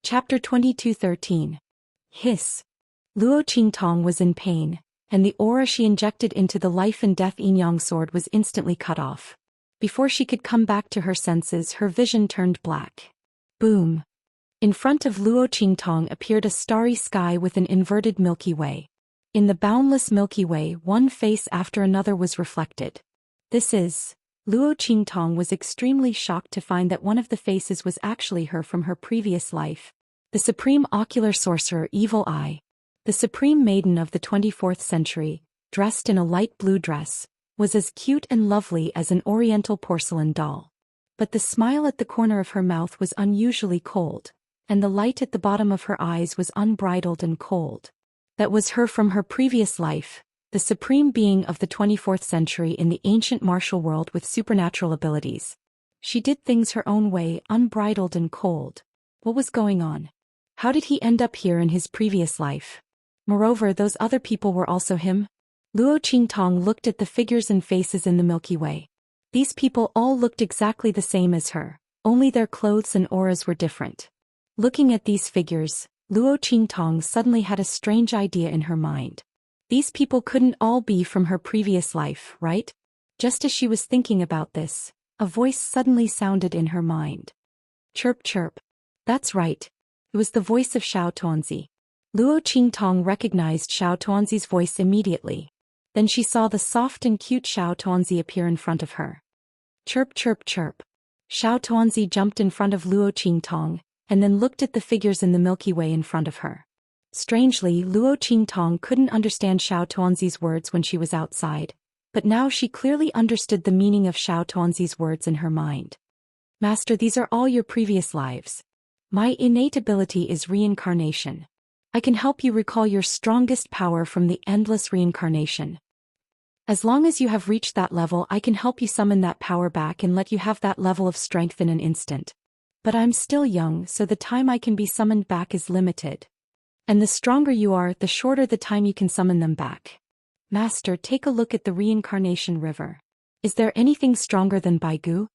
Chapter 22:13. Hiss. Luo Qingtong was in pain, and the aura she injected into the life and death yin-yang sword was instantly cut off. Before she could come back to her senses, her vision turned black. Boom. In front of Luo Qingtong appeared a starry sky with an inverted Milky Way. In the boundless Milky Way, one face after another was reflected. Luo Qingtong was extremely shocked to find that one of the faces was actually her from her previous life. The supreme ocular sorcerer Evil Eye. The supreme maiden of the 24th century, dressed in a light blue dress, was as cute and lovely as an oriental porcelain doll. But the smile at the corner of her mouth was unusually cold, and the light at the bottom of her eyes was unbridled and cold. That was her from her previous life, the supreme being of the 24th century in the ancient martial world with supernatural abilities. She did things her own way, unbridled and cold. What was going on? How did he end up here in his previous life? Moreover, those other people were also him? Luo Qingtong looked at the figures and faces in the Milky Way. These people all looked exactly the same as her, only their clothes and auras were different. Looking at these figures, Luo Qingtong suddenly had a strange idea in her mind. These people couldn't all be from her previous life, right? Just as she was thinking about this, a voice suddenly sounded in her mind. Chirp chirp. That's right. It was the voice of Xiao Tuanzi. Luo Qingtong recognized Xiao Tuanzi's voice immediately. Then she saw the soft and cute Xiao Tuanzi appear in front of her. Chirp chirp chirp. Xiao Tuanzi jumped in front of Luo Qingtong, and then looked at the figures in the Milky Way in front of her. Strangely, Luo Qingtong couldn't understand Xiao Tuanzi's words when she was outside, but now she clearly understood the meaning of Xiao Tuanzi's words in her mind. Master, these are all your previous lives. My innate ability is reincarnation. I can help you recall your strongest power from the endless reincarnation. As long as you have reached that level, I can help you summon that power back and let you have that level of strength in an instant. But I'm still young, so the time I can be summoned back is limited. And the stronger you are, the shorter the time you can summon them back. Master, take a look at the reincarnation river. Is there anything stronger than Baigu?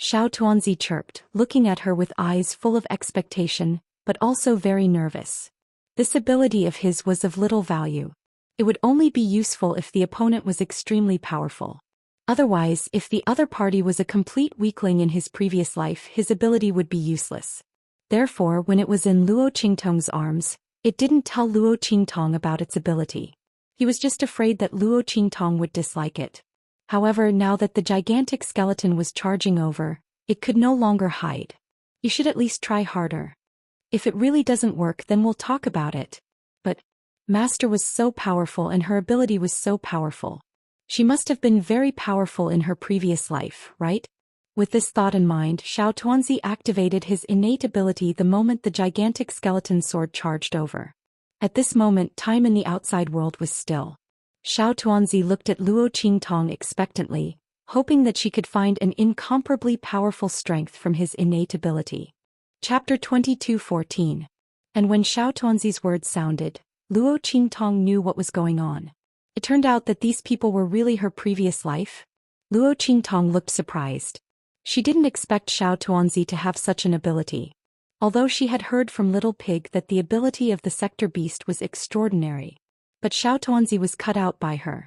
Xiao Tuanzi chirped, looking at her with eyes full of expectation, but also very nervous. This ability of his was of little value. It would only be useful if the opponent was extremely powerful. Otherwise, if the other party was a complete weakling in his previous life, his ability would be useless. Therefore, when it was in Luo Qingtong's arms, it didn't tell Luo Qingtong about its ability. He was just afraid that Luo Qingtong would dislike it. However, now that the gigantic skeleton was charging over, it could no longer hide. You should at least try harder. If it really doesn't work, then we'll talk about it. But Master was so powerful and her ability was so powerful. She must have been very powerful in her previous life, right? With this thought in mind, Xiao Tuanzi activated his innate ability the moment the gigantic skeleton sword charged over. At this moment, time in the outside world was still. Xiao Tuanzi looked at Luo Qingtong expectantly, hoping that she could find an incomparably powerful strength from his innate ability. Chapter 22:14. And when Xiao Tuanzi's words sounded, Luo Qingtong knew what was going on. It turned out that these people were really her previous life. Luo Qingtong looked surprised. She didn't expect Xiao Tuanzi to have such an ability. Although she had heard from Little Pig that the ability of the Sector Beast was extraordinary. But Xiao Tuanzi was cut out by her.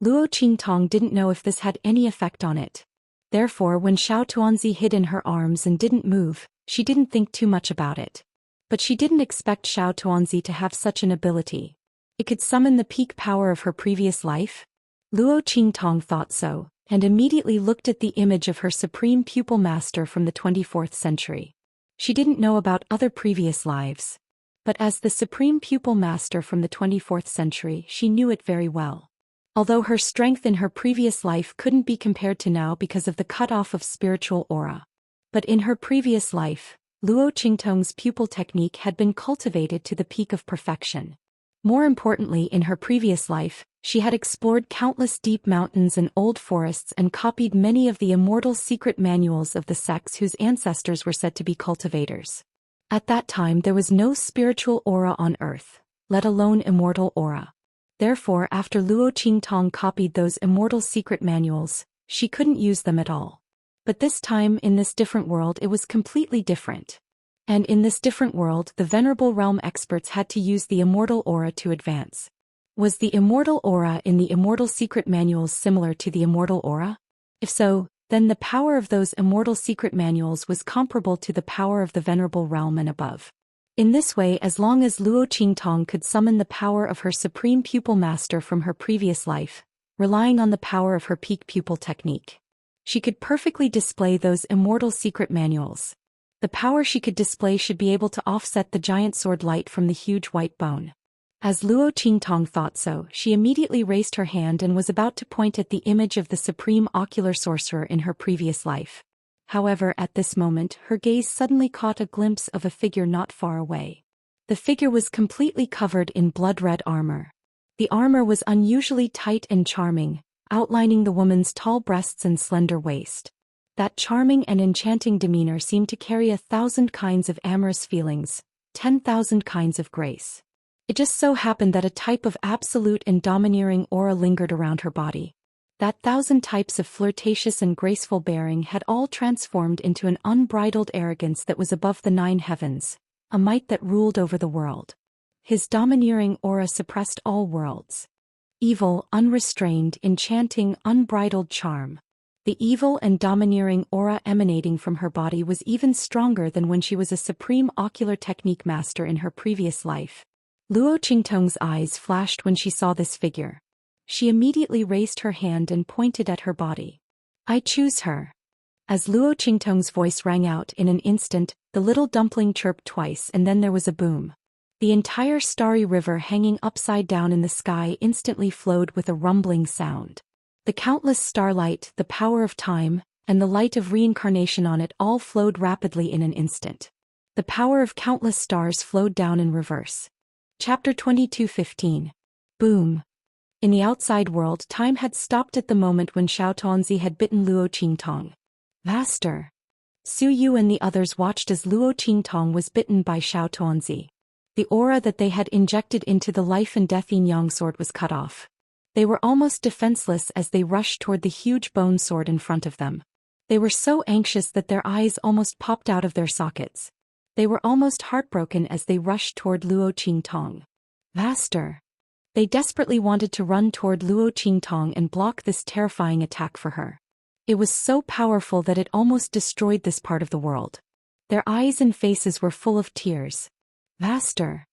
Luo Qingtong didn't know if this had any effect on it. Therefore, when Xiao Tuanzi hid in her arms and didn't move, she didn't think too much about it. But she didn't expect Xiao Tuanzi to have such an ability. It could summon the peak power of her previous life? Luo Qingtong thought so, and immediately looked at the image of her supreme pupil master from the 24th century. She didn't know about other previous lives. But as the supreme pupil master from the 24th century, she knew it very well. Although her strength in her previous life couldn't be compared to now because of the cut-off of spiritual aura. But in her previous life, Luo Qingtong's pupil technique had been cultivated to the peak of perfection. More importantly, in her previous life, she had explored countless deep mountains and old forests and copied many of the immortal secret manuals of the sects whose ancestors were said to be cultivators. At that time there was no spiritual aura on earth, let alone immortal aura. Therefore, after Luo Qingtong copied those immortal secret manuals, she couldn't use them at all. But this time in this different world it was completely different. And in this different world, the Venerable Realm experts had to use the Immortal aura to advance. Was the Immortal aura in the Immortal secret manuals similar to the Immortal aura? If so, then the power of those Immortal secret manuals was comparable to the power of the Venerable Realm and above. In this way, as long as Luo Qingtong could summon the power of her supreme pupil master from her previous life, relying on the power of her peak pupil technique, she could perfectly display those Immortal secret manuals. The power she could display should be able to offset the giant sword light from the huge white bone. As Luo Qingtong thought so, she immediately raised her hand and was about to point at the image of the supreme ocular sorcerer in her previous life. However, at this moment, her gaze suddenly caught a glimpse of a figure not far away. The figure was completely covered in blood-red armor. The armor was unusually tight and charming, outlining the woman's tall breasts and slender waist. That charming and enchanting demeanor seemed to carry 1,000 kinds of amorous feelings, 10,000 kinds of grace. It just so happened that a type of absolute and domineering aura lingered around her body. That 1,000 types of flirtatious and graceful bearing had all transformed into an unbridled arrogance that was above the 9 heavens, a might that ruled over the world. His domineering aura suppressed all worlds. Evil, unrestrained, enchanting, unbridled charm. The evil and domineering aura emanating from her body was even stronger than when she was a supreme ocular technique master in her previous life. Luo Qingtong's eyes flashed when she saw this figure. She immediately raised her hand and pointed at her body. "I choose her." As Luo Qingtong's voice rang out in an instant, the little dumpling chirped twice and then there was a boom. The entire starry river hanging upside down in the sky instantly flowed with a rumbling sound. The countless starlight, the power of time, and the light of reincarnation on it all flowed rapidly in an instant. The power of countless stars flowed down in reverse. Chapter 22:15. Boom. In the outside world, time had stopped at the moment when Xiao Tuanzi had bitten Luo Qingtong. Master. Su Yu and the others watched as Luo Qingtong was bitten by Xiao Tuanzi. The aura that they had injected into the life and death yin yang sword was cut off. They were almost defenseless as they rushed toward the huge bone sword in front of them. They were so anxious that their eyes almost popped out of their sockets. They were almost heartbroken as they rushed toward Luo Qingtong. Master. They desperately wanted to run toward Luo Qingtong and block this terrifying attack for her. It was so powerful that it almost destroyed this part of the world. Their eyes and faces were full of tears. Master.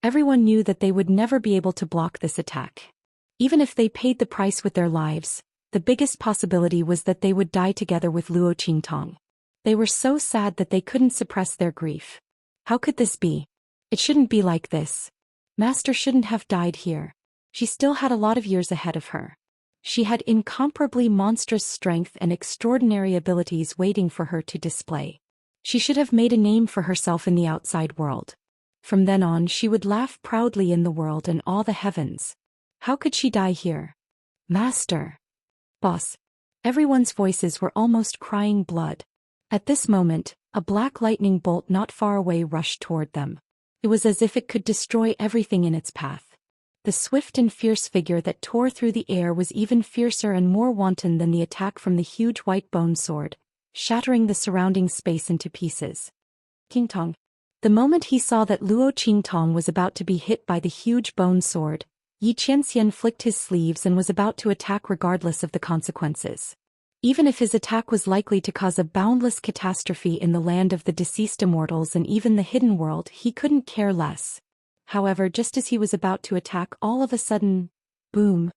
Everyone knew that they would never be able to block this attack. Even if they paid the price with their lives, the biggest possibility was that they would die together with Luo Qingtong. They were so sad that they couldn't suppress their grief. How could this be? It shouldn't be like this. Master shouldn't have died here. She still had a lot of years ahead of her. She had incomparably monstrous strength and extraordinary abilities waiting for her to display. She should have made a name for herself in the outside world. From then on, she would laugh proudly in the world and awe the heavens. How could she die here? Master. Boss. Everyone's voices were almost crying blood. At this moment, a black lightning bolt not far away rushed toward them. It was as if it could destroy everything in its path. The swift and fierce figure that tore through the air was even fiercer and more wanton than the attack from the huge white bone sword, shattering the surrounding space into pieces. Qingtong. The moment he saw that Luo Qingtong was about to be hit by the huge bone sword, Xianxia flicked his sleeves and was about to attack regardless of the consequences. Even if his attack was likely to cause a boundless catastrophe in the land of the deceased immortals and even the hidden world, he couldn't care less. However, just as he was about to attack, all of a sudden, boom!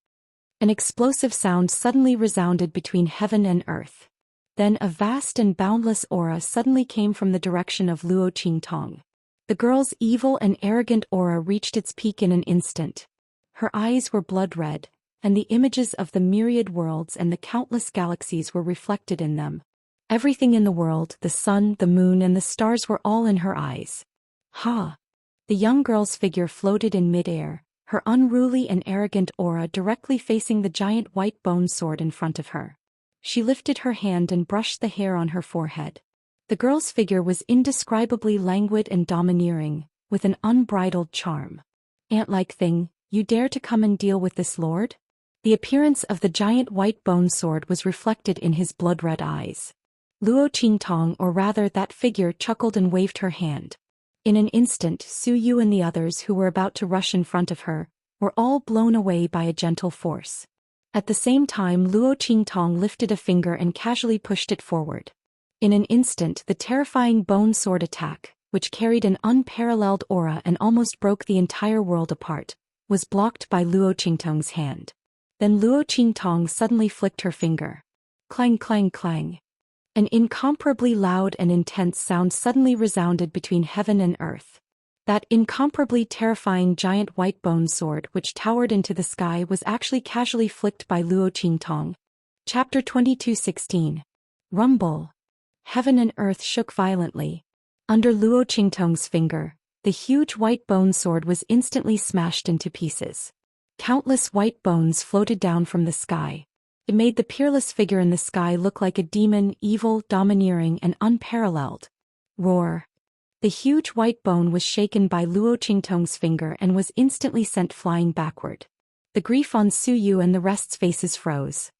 An explosive sound suddenly resounded between heaven and earth. Then a vast and boundless aura suddenly came from the direction of Luo Qingtong. The girl's evil and arrogant aura reached its peak in an instant. Her eyes were blood red, and the images of the myriad worlds and the countless galaxies were reflected in them. Everything in the world, the sun, the moon, and the stars were all in her eyes. Ha! The young girl's figure floated in midair, her unruly and arrogant aura directly facing the giant white bone sword in front of her. She lifted her hand and brushed the hair on her forehead. The girl's figure was indescribably languid and domineering, with an unbridled charm. Ant-like thing, you dare to come and deal with this lord? The appearance of the giant white bone sword was reflected in his blood-red eyes. Luo Qingtong, or rather that figure, chuckled and waved her hand. In an instant, Su Yu and the others who were about to rush in front of her were all blown away by a gentle force. At the same time, Luo Qingtong lifted a finger and casually pushed it forward. In an instant, the terrifying bone sword attack, which carried an unparalleled aura and almost broke the entire world apart, was blocked by Luo Qingtong's hand. Then Luo Qingtong suddenly flicked her finger. Clang, clang, clang. An incomparably loud and intense sound suddenly resounded between heaven and earth. That incomparably terrifying giant white bone sword which towered into the sky was actually casually flicked by Luo Qingtong. Chapter 22:16. Rumble. Heaven and earth shook violently. Under Luo Qingtong's finger, the huge white bone sword was instantly smashed into pieces. Countless white bones floated down from the sky. It made the peerless figure in the sky look like a demon, evil, domineering, and unparalleled. Roar. The huge white bone was shaken by Luo Qingtong's finger and was instantly sent flying backward. The grief on Su Yu and the rest's faces froze.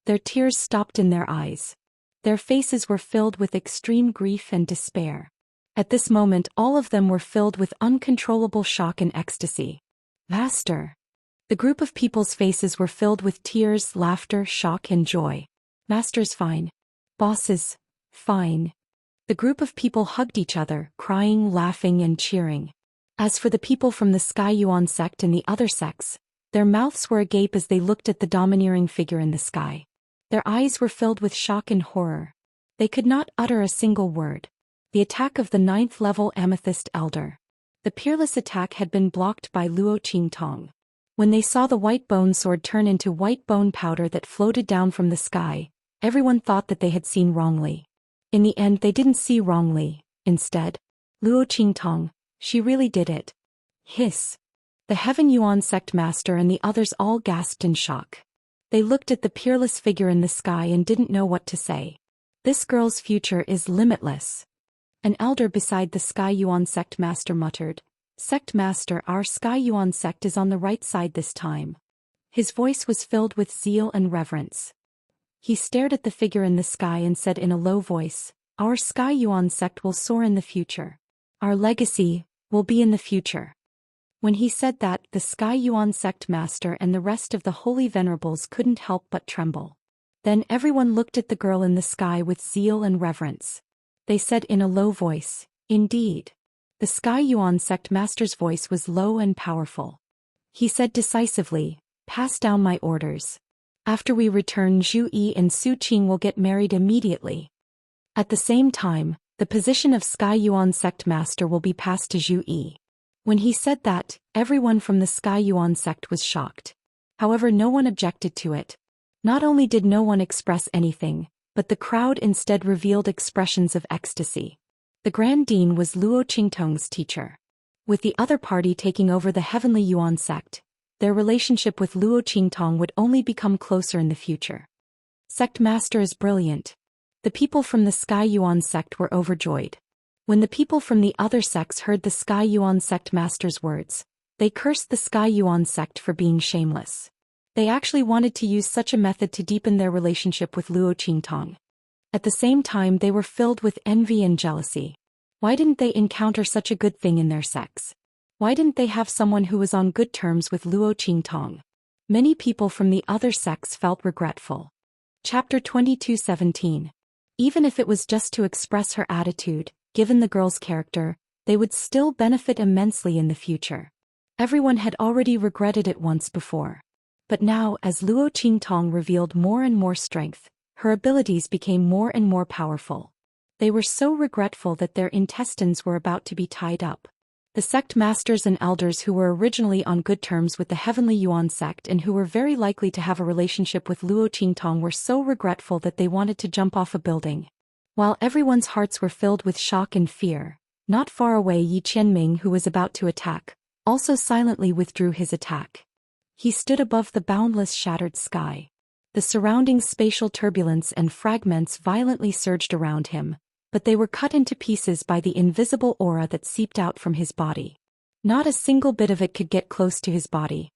Their tears stopped in their eyes. Their faces were filled with extreme grief and despair. At this moment, all of them were filled with uncontrollable shock and ecstasy. Master. The group of people's faces were filled with tears, laughter, shock, and joy. Master's fine. Bosses, fine. The group of people hugged each other, crying, laughing, and cheering. As for the people from the Sky Yuan sect and the other sects, their mouths were agape as they looked at the domineering figure in the sky. Their eyes were filled with shock and horror. They could not utter a single word. The attack of the 9th level Amethyst Elder. The peerless attack had been blocked by Luo Qingtong. When they saw the white bone sword turn into white bone powder that floated down from the sky, everyone thought that they had seen wrongly. In the end, they didn't see wrongly. Instead, Luo Qingtong, she really did it. Hiss. The Heaven Yuan sect master and the others all gasped in shock. They looked at the peerless figure in the sky and didn't know what to say. This girl's future is limitless. An elder beside the Sky Yuan sect master muttered, Sect master, our Sky Yuan sect is on the right side this time. His voice was filled with zeal and reverence. He stared at the figure in the sky and said in a low voice, Our Sky Yuan sect will soar in the future. Our legacy will be in the future. When he said that, the Sky Yuan sect master and the rest of the holy venerables couldn't help but tremble. Then everyone looked at the girl in the sky with zeal and reverence. They said in a low voice, Indeed. The Sky Yuan sect master's voice was low and powerful. He said decisively, Pass down my orders. After we return, Zhu Yi and Su Qing will get married immediately. At the same time, the position of Sky Yuan sect master will be passed to Zhu Yi. When he said that, everyone from the Sky Yuan sect was shocked. However, no one objected to it. Not only did no one express anything, but the crowd instead revealed expressions of ecstasy. The Grand Dean was Luo Qingtong's teacher. With the other party taking over the Heavenly Yuan sect, their relationship with Luo Qingtong would only become closer in the future. Sect master is brilliant. The people from the Sky Yuan sect were overjoyed. When the people from the other sects heard the Sky Yuan sect master's words, they cursed the Sky Yuan sect for being shameless. They actually wanted to use such a method to deepen their relationship with Luo Qingtong. At the same time, they were filled with envy and jealousy. Why didn't they encounter such a good thing in their sects? Why didn't they have someone who was on good terms with Luo Qingtong? Many people from the other sects felt regretful. Chapter 22:17. Even if it was just to express her attitude, given the girl's character, they would still benefit immensely in the future. Everyone had already regretted it once before. But now, as Luo Qingtong revealed more and more strength, her abilities became more and more powerful. They were so regretful that their intestines were about to be tied up. The sect masters and elders who were originally on good terms with the Heavenly Yuan sect and who were very likely to have a relationship with Luo Qingtong were so regretful that they wanted to jump off a building. While everyone's hearts were filled with shock and fear, not far away Yi Qianming, who was about to attack, also silently withdrew his attack. He stood above the boundless shattered sky. The surrounding spatial turbulence and fragments violently surged around him, but they were cut into pieces by the invisible aura that seeped out from his body. Not a single bit of it could get close to his body.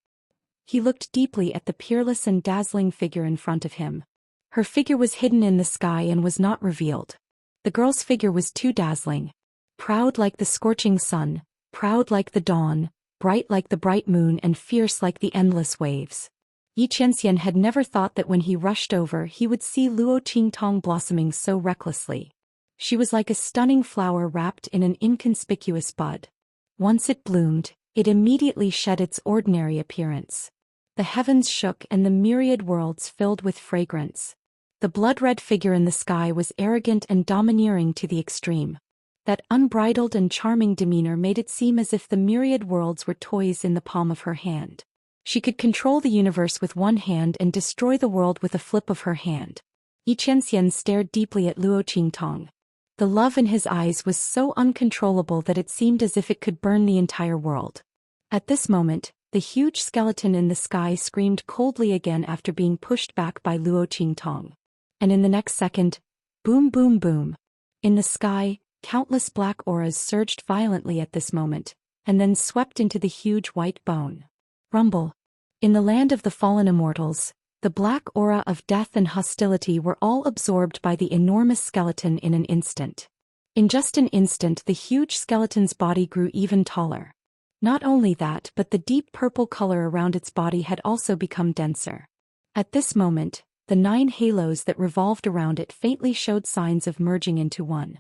He looked deeply at the peerless and dazzling figure in front of him. Her figure was hidden in the sky and was not revealed. The girl's figure was too dazzling. Proud like the scorching sun, proud like the dawn, bright like the bright moon and fierce like the endless waves. Xianxia had never thought that when he rushed over he would see Luo Qingtong blossoming so recklessly. She was like a stunning flower wrapped in an inconspicuous bud. Once it bloomed, it immediately shed its ordinary appearance. The heavens shook and the myriad worlds filled with fragrance. The blood-red figure in the sky was arrogant and domineering to the extreme. That unbridled and charming demeanor made it seem as if the myriad worlds were toys in the palm of her hand. She could control the universe with one hand and destroy the world with a flip of her hand. Xianxia stared deeply at Luo Qingtong. The love in his eyes was so uncontrollable that it seemed as if it could burn the entire world. At this moment, the huge skeleton in the sky screamed coldly again after being pushed back by Luo Qingtong. And in the next second, boom boom boom. In the sky, countless black auras surged violently at this moment, and then swept into the huge white bone. Rumble. In the land of the fallen immortals, the black aura of death and hostility were all absorbed by the enormous skeleton in an instant. In just an instant the huge skeleton's body grew even taller. Not only that, but the deep purple color around its body had also become denser. At this moment, the 9 halos that revolved around it faintly showed signs of merging into one.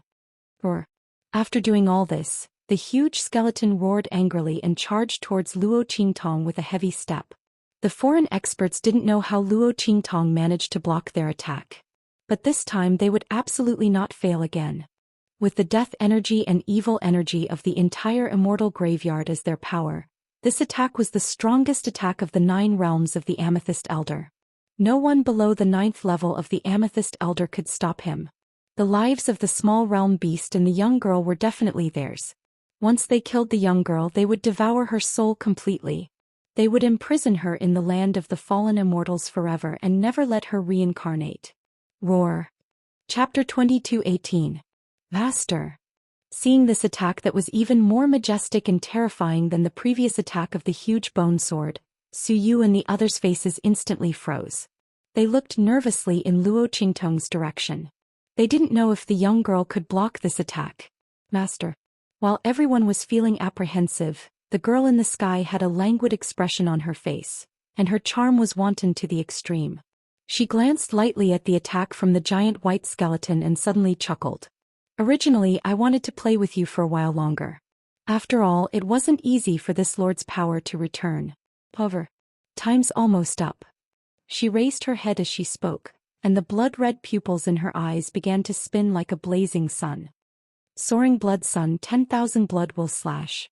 After doing all this, the huge skeleton roared angrily and charged towards Luo Qingtong with a heavy step. The foreign experts didn't know how Luo Qingtong managed to block their attack. But this time they would absolutely not fail again. With the death energy and evil energy of the entire immortal graveyard as their power, this attack was the strongest attack of the 9 realms of the Amethyst Elder. No one below the 9th level of the Amethyst Elder could stop him. The lives of the small realm beast and the young girl were definitely theirs. Once they killed the young girl, they would devour her soul completely. They would imprison her in the land of the fallen immortals forever and never let her reincarnate. Roar. Chapter 22:18. Vaster. Seeing this attack that was even more majestic and terrifying than the previous attack of the huge bone sword, Su Yu and the others' faces instantly froze. They looked nervously in Luo Qingtong's direction. They didn't know if the young girl could block this attack. Master. While everyone was feeling apprehensive, the girl in the sky had a languid expression on her face, and her charm was wanton to the extreme. She glanced lightly at the attack from the giant white skeleton and suddenly chuckled. Originally, I wanted to play with you for a while longer. After all, it wasn't easy for this lord's power to return. However, time's almost up. She raised her head as she spoke, and the blood-red pupils in her eyes began to spin like a blazing sun. Soaring blood sun, 10,000 blood will slash.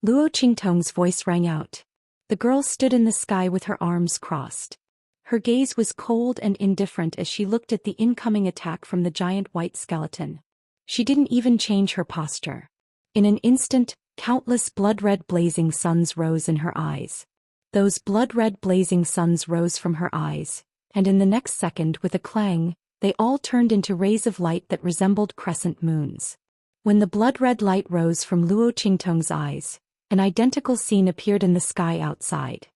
Luo Qingtong's voice rang out. The girl stood in the sky with her arms crossed. Her gaze was cold and indifferent as she looked at the incoming attack from the giant white skeleton. She didn't even change her posture. In an instant, countless blood-red blazing suns rose in her eyes. Those blood-red blazing suns rose from her eyes, and in the next second with a clang, they all turned into rays of light that resembled crescent moons. When the blood-red light rose from Luo Qingtong's eyes, an identical scene appeared in the sky outside.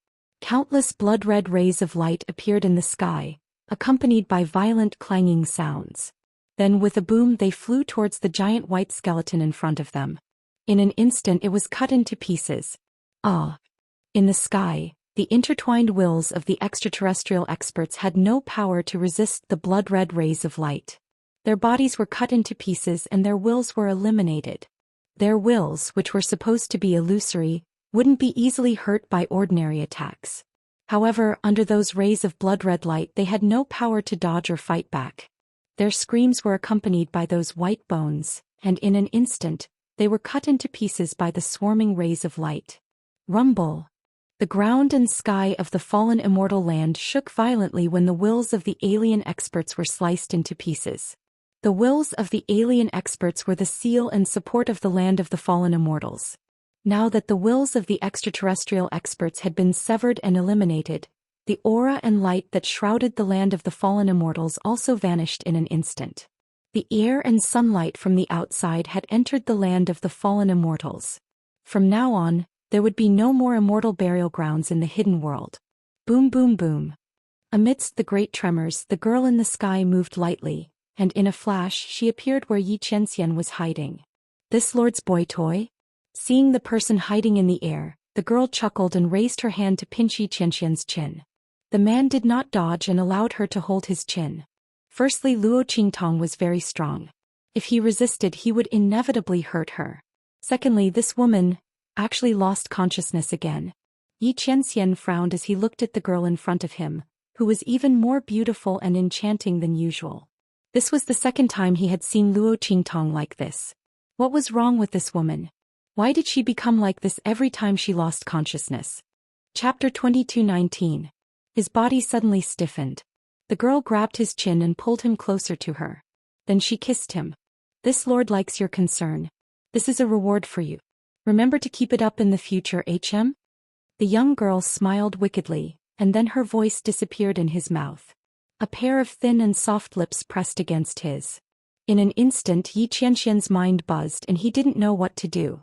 Countless blood-red rays of light appeared in the sky, accompanied by violent clanging sounds. Then with a boom they flew towards the giant white skeleton in front of them. In an instant it was cut into pieces. Ah! In the sky, the intertwined wills of the extraterrestrial experts had no power to resist the blood-red rays of light. Their bodies were cut into pieces and their wills were eliminated. Their wills, which were supposed to be illusory, wouldn't be easily hurt by ordinary attacks. However, under those rays of blood-red light they had no power to dodge or fight back. Their screams were accompanied by those white bones, and in an instant, they were cut into pieces by the swarming rays of light. Rumble. The ground and sky of the fallen immortal land shook violently when the wills of the alien experts were sliced into pieces. The wills of the alien experts were the seal and support of the land of the fallen immortals. Now that the wills of the extraterrestrial experts had been severed and eliminated, the aura and light that shrouded the land of the fallen immortals also vanished in an instant. The air and sunlight from the outside had entered the land of the fallen immortals. From now on, there would be no more immortal burial grounds in the hidden world. Boom boom boom. Amidst the great tremors, the girl in the sky moved lightly, and in a flash she appeared where Xianxia was hiding. This lord's boy toy? Seeing the person hiding in the air, the girl chuckled and raised her hand to pinch Xianxia's chin. The man did not dodge and allowed her to hold his chin. Firstly, Luo Qingtong was very strong. If he resisted, he would inevitably hurt her. Secondly, this woman actually lost consciousness again. Xianxia frowned as he looked at the girl in front of him, who was even more beautiful and enchanting than usual. This was the second time he had seen Luo Qingtong like this. What was wrong with this woman? Why did she become like this every time she lost consciousness? Chapter 22:19. His body suddenly stiffened. The girl grabbed his chin and pulled him closer to her. Then she kissed him. This lord likes your concern. This is a reward for you. Remember to keep it up in the future, HM? The young girl smiled wickedly, and then her voice disappeared in his mouth. A pair of thin and soft lips pressed against his. In an instant, Xianxia's mind buzzed and he didn't know what to do.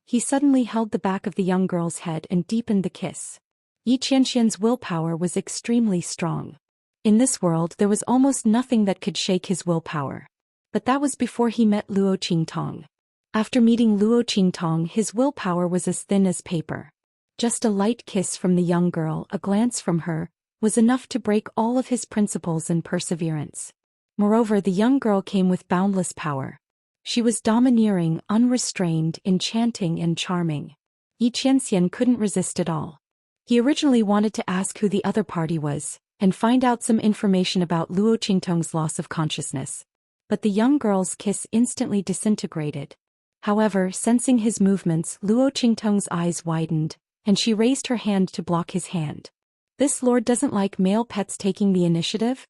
He suddenly held the back of the young girl's head and deepened the kiss. Xianxia's willpower was extremely strong. In this world there was almost nothing that could shake his willpower. But that was before he met Luo Qingtong. After meeting Luo Qingtong, his willpower was as thin as paper. Just a light kiss from the young girl, a glance from her, was enough to break all of his principles and perseverance. Moreover, the young girl came with boundless power. She was domineering, unrestrained, enchanting and charming. Xianxia couldn't resist at all. He originally wanted to ask who the other party was, and find out some information about Luo Qingtong's loss of consciousness. But the young girl's kiss instantly disintegrated. However, sensing his movements, Luo Qingtong's eyes widened, and she raised her hand to block his hand. This lord doesn't like male pets taking the initiative?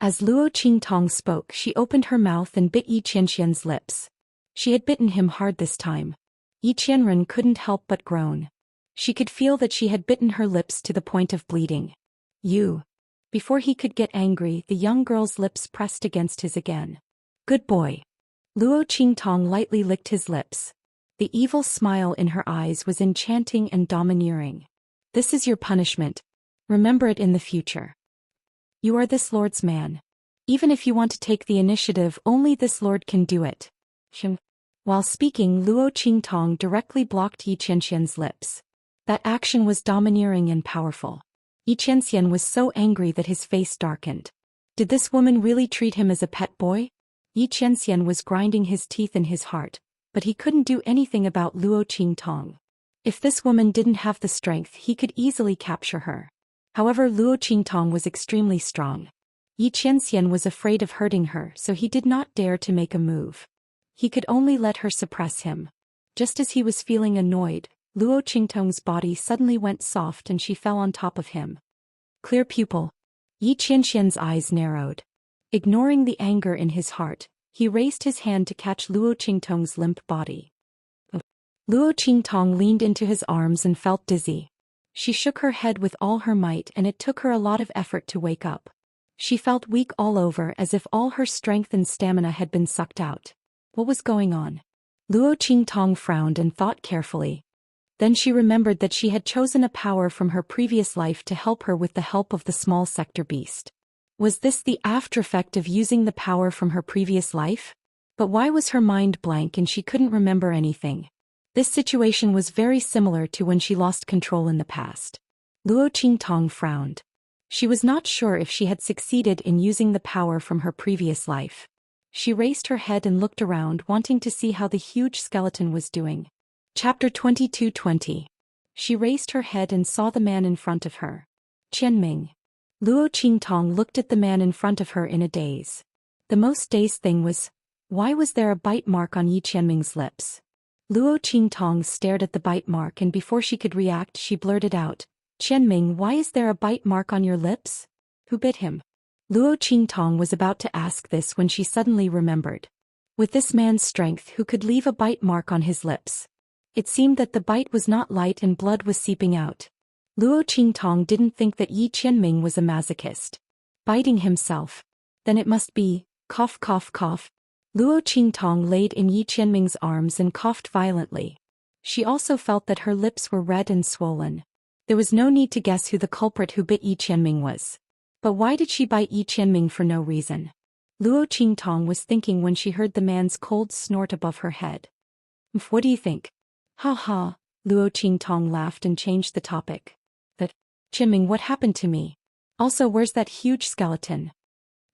As Luo Qingtong spoke, she opened her mouth and bit Xianxia's lips. She had bitten him hard this time. Xianren couldn't help but groan. She could feel that she had bitten her lips to the point of bleeding. You. Before he could get angry, the young girl's lips pressed against his again. Good boy. Luo Qingtong lightly licked his lips. The evil smile in her eyes was enchanting and domineering. This is your punishment. Remember it in the future. You are this lord's man. Even if you want to take the initiative, only this lord can do it. While speaking, Luo Qingtong directly blocked Xianxia's lips. That action was domineering and powerful. Xianxia was so angry that his face darkened. Did this woman really treat him as a pet boy? Xianxia was grinding his teeth in his heart, but he couldn't do anything about Luo Qingtong. If this woman didn't have the strength, he could easily capture her. However, Luo Qingtong was extremely strong. Xianxia was afraid of hurting her, so he did not dare to make a move. He could only let her suppress him. Just as he was feeling annoyed, Luo Qingtong's body suddenly went soft and she fell on top of him. Clear pupil. Xianxia's eyes narrowed. Ignoring the anger in his heart, he raised his hand to catch Luo Qingtong's limp body. Luo Qingtong leaned into his arms and felt dizzy. She shook her head with all her might and it took her a lot of effort to wake up. She felt weak all over, as if all her strength and stamina had been sucked out. What was going on? Luo Qingtong frowned and thought carefully. Then she remembered that she had chosen a power from her previous life to help her with the help of the small sector beast. Was this the aftereffect of using the power from her previous life? But why was her mind blank and she couldn't remember anything? This situation was very similar to when she lost control in the past. Luo Qingtong frowned. She was not sure if she had succeeded in using the power from her previous life. She raised her head and looked around, wanting to see how the huge skeleton was doing. Chapter 22:20. She raised her head and saw the man in front of her. Qianming. Luo Qingtong looked at the man in front of her in a daze. The most dazed thing was, why was there a bite mark on Qianming's lips? Luo Qingtong stared at the bite mark and before she could react she blurted out, Qianming, why is there a bite mark on your lips? Who bit him? Luo Qingtong was about to ask this when she suddenly remembered. With this man's strength, who could leave a bite mark on his lips? It seemed that the bite was not light and blood was seeping out. Luo Qingtong didn't think that Qianming was a masochist. Biting himself. Then it must be, cough cough cough. Luo Qingtong laid in Qianming's arms and coughed violently. She also felt that her lips were red and swollen. There was no need to guess who the culprit who bit Yi Qianming was. But why did she bite Yi Qianming for no reason? Luo Qingtong was thinking when she heard the man's cold snort above her head. What do you think? Ha ha, Luo Qingtong laughed and changed the topic. That, Qianming, what happened to me? Also, where's that huge skeleton?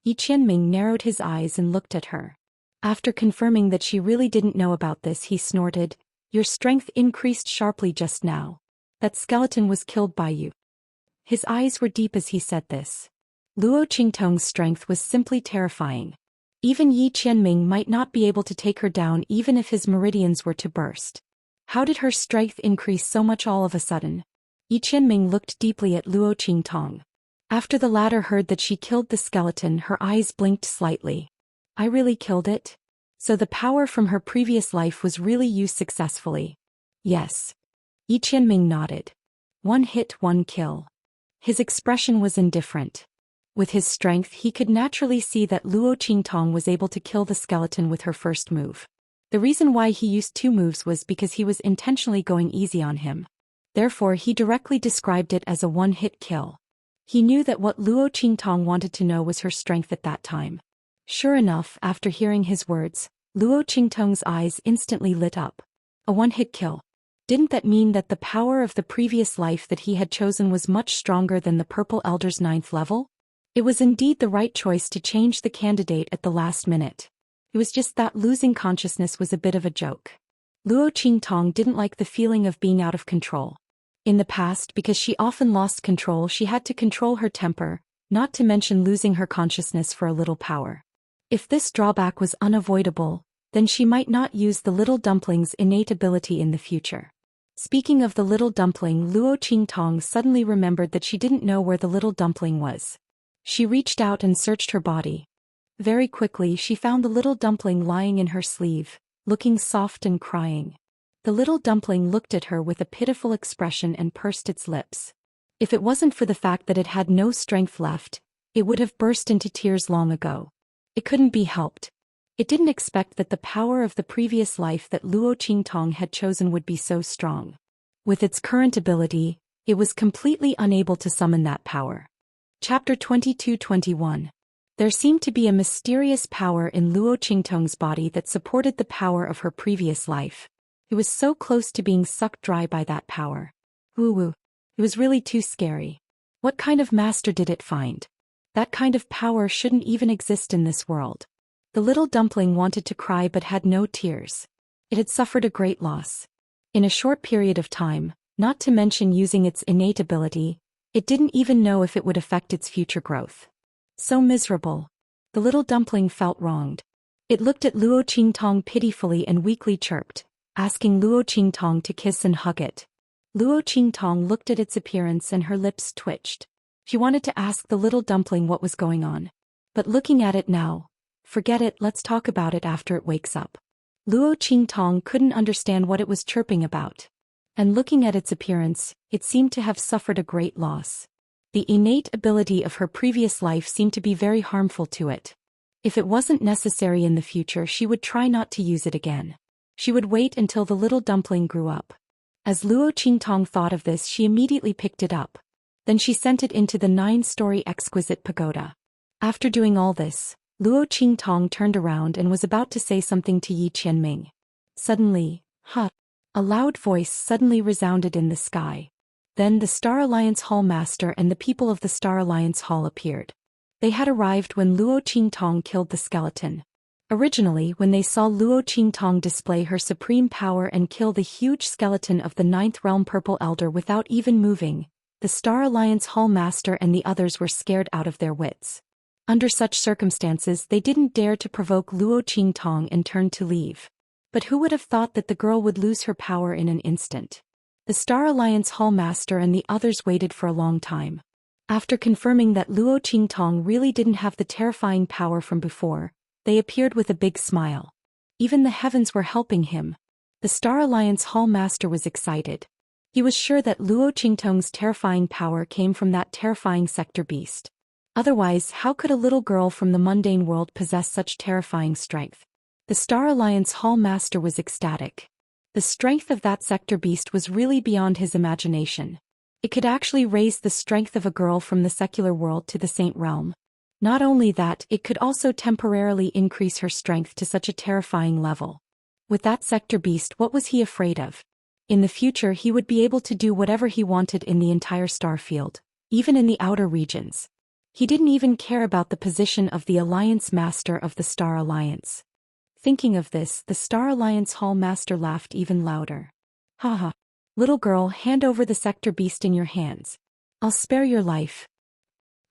Yi Qianming narrowed his eyes and looked at her. After confirming that she really didn't know about this, he snorted, your strength increased sharply just now. That skeleton was killed by you. His eyes were deep as he said this. Luo Qingtong's strength was simply terrifying. Even Yi Qianming might not be able to take her down even if his meridians were to burst. How did her strength increase so much all of a sudden? Yi Qianming looked deeply at Luo Qingtong. After the latter heard that she killed the skeleton, her eyes blinked slightly. I really killed it? So the power from her previous life was really used successfully? Yes. Yi Qianming nodded. One hit, one kill. His expression was indifferent. With his strength, he could naturally see that Luo Qingtong was able to kill the skeleton with her first move. The reason why he used 2 moves was because he was intentionally going easy on him. Therefore, he directly described it as a one-hit kill. He knew that what Luo Qingtong wanted to know was her strength at that time. Sure enough, after hearing his words, Luo Qingtong's eyes instantly lit up. A one-hit kill. Didn't that mean that the power of the previous life that he had chosen was much stronger than the Purple Elder's 9th level? It was indeed the right choice to change the candidate at the last minute. It was just that losing consciousness was a bit of a joke. Luo Qingtong didn't like the feeling of being out of control. In the past, because she often lost control, she had to control her temper, not to mention losing her consciousness for a little power. If this drawback was unavoidable, then she might not use the little dumpling's innate ability in the future. Speaking of the little dumpling, Luo Qingtong suddenly remembered that she didn't know where the little dumpling was. She reached out and searched her body. Very quickly she found the little dumpling lying in her sleeve, looking soft and crying. The little dumpling looked at her with a pitiful expression and pursed its lips. If it wasn't for the fact that it had no strength left, it would have burst into tears long ago. It couldn't be helped. It didn't expect that the power of the previous life that Luo Qingtong had chosen would be so strong. With its current ability, it was completely unable to summon that power. Chapter 22-21. There seemed to be a mysterious power in Luo Qingtong's body that supported the power of her previous life. It was so close to being sucked dry by that power. Woo-woo. It was really too scary. What kind of master did it find? That kind of power shouldn't even exist in this world. The little dumpling wanted to cry but had no tears. It had suffered a great loss. In a short period of time, not to mention using its innate ability, it didn't even know if it would affect its future growth. So miserable. The little dumpling felt wronged. It looked at Luo Qingtong pitifully and weakly chirped, asking Luo Qingtong to kiss and hug it. Luo Qingtong looked at its appearance and her lips twitched. She wanted to ask the little dumpling what was going on. But looking at it now, forget it, let's talk about it after it wakes up. Luo Qingtong couldn't understand what it was chirping about. And looking at its appearance, it seemed to have suffered a great loss. The innate ability of her previous life seemed to be very harmful to it. If it wasn't necessary in the future, she would try not to use it again. She would wait until the little dumpling grew up. As Luo Qingtong thought of this, she immediately picked it up. Then she sent it into the 9-story exquisite pagoda. After doing all this, Luo Qingtong turned around and was about to say something to Yi Qianming. Suddenly, a loud voice suddenly resounded in the sky. Then the Star Alliance Hall Master and the people of the Star Alliance Hall appeared. They had arrived when Luo Qingtong killed the skeleton. Originally, when they saw Luo Qingtong display her supreme power and kill the huge skeleton of the 9th Realm Purple Elder without even moving, the Star Alliance Hall Master and the others were scared out of their wits. Under such circumstances, they didn't dare to provoke Luo Qingtong and turned to leave. But who would have thought that the girl would lose her power in an instant? The Star Alliance Hall Master and the others waited for a long time. After confirming that Luo Qingtong really didn't have the terrifying power from before, they appeared with a big smile. Even the heavens were helping him. The Star Alliance Hall Master was excited. He was sure that Luo Qingtong's terrifying power came from that terrifying sector beast. Otherwise, how could a little girl from the mundane world possess such terrifying strength? The Star Alliance Hall Master was ecstatic. The strength of that sector beast was really beyond his imagination. It could actually raise the strength of a girl from the secular world to the saint realm. Not only that, it could also temporarily increase her strength to such a terrifying level. With that sector beast, what was he afraid of? In the future he would be able to do whatever he wanted in the entire star field, even in the outer regions. He didn't even care about the position of the Alliance Master of the Star Alliance. Thinking of this, the Star Alliance Hall Master laughed even louder. Haha. Little girl, hand over the sector beast in your hands. I'll spare your life.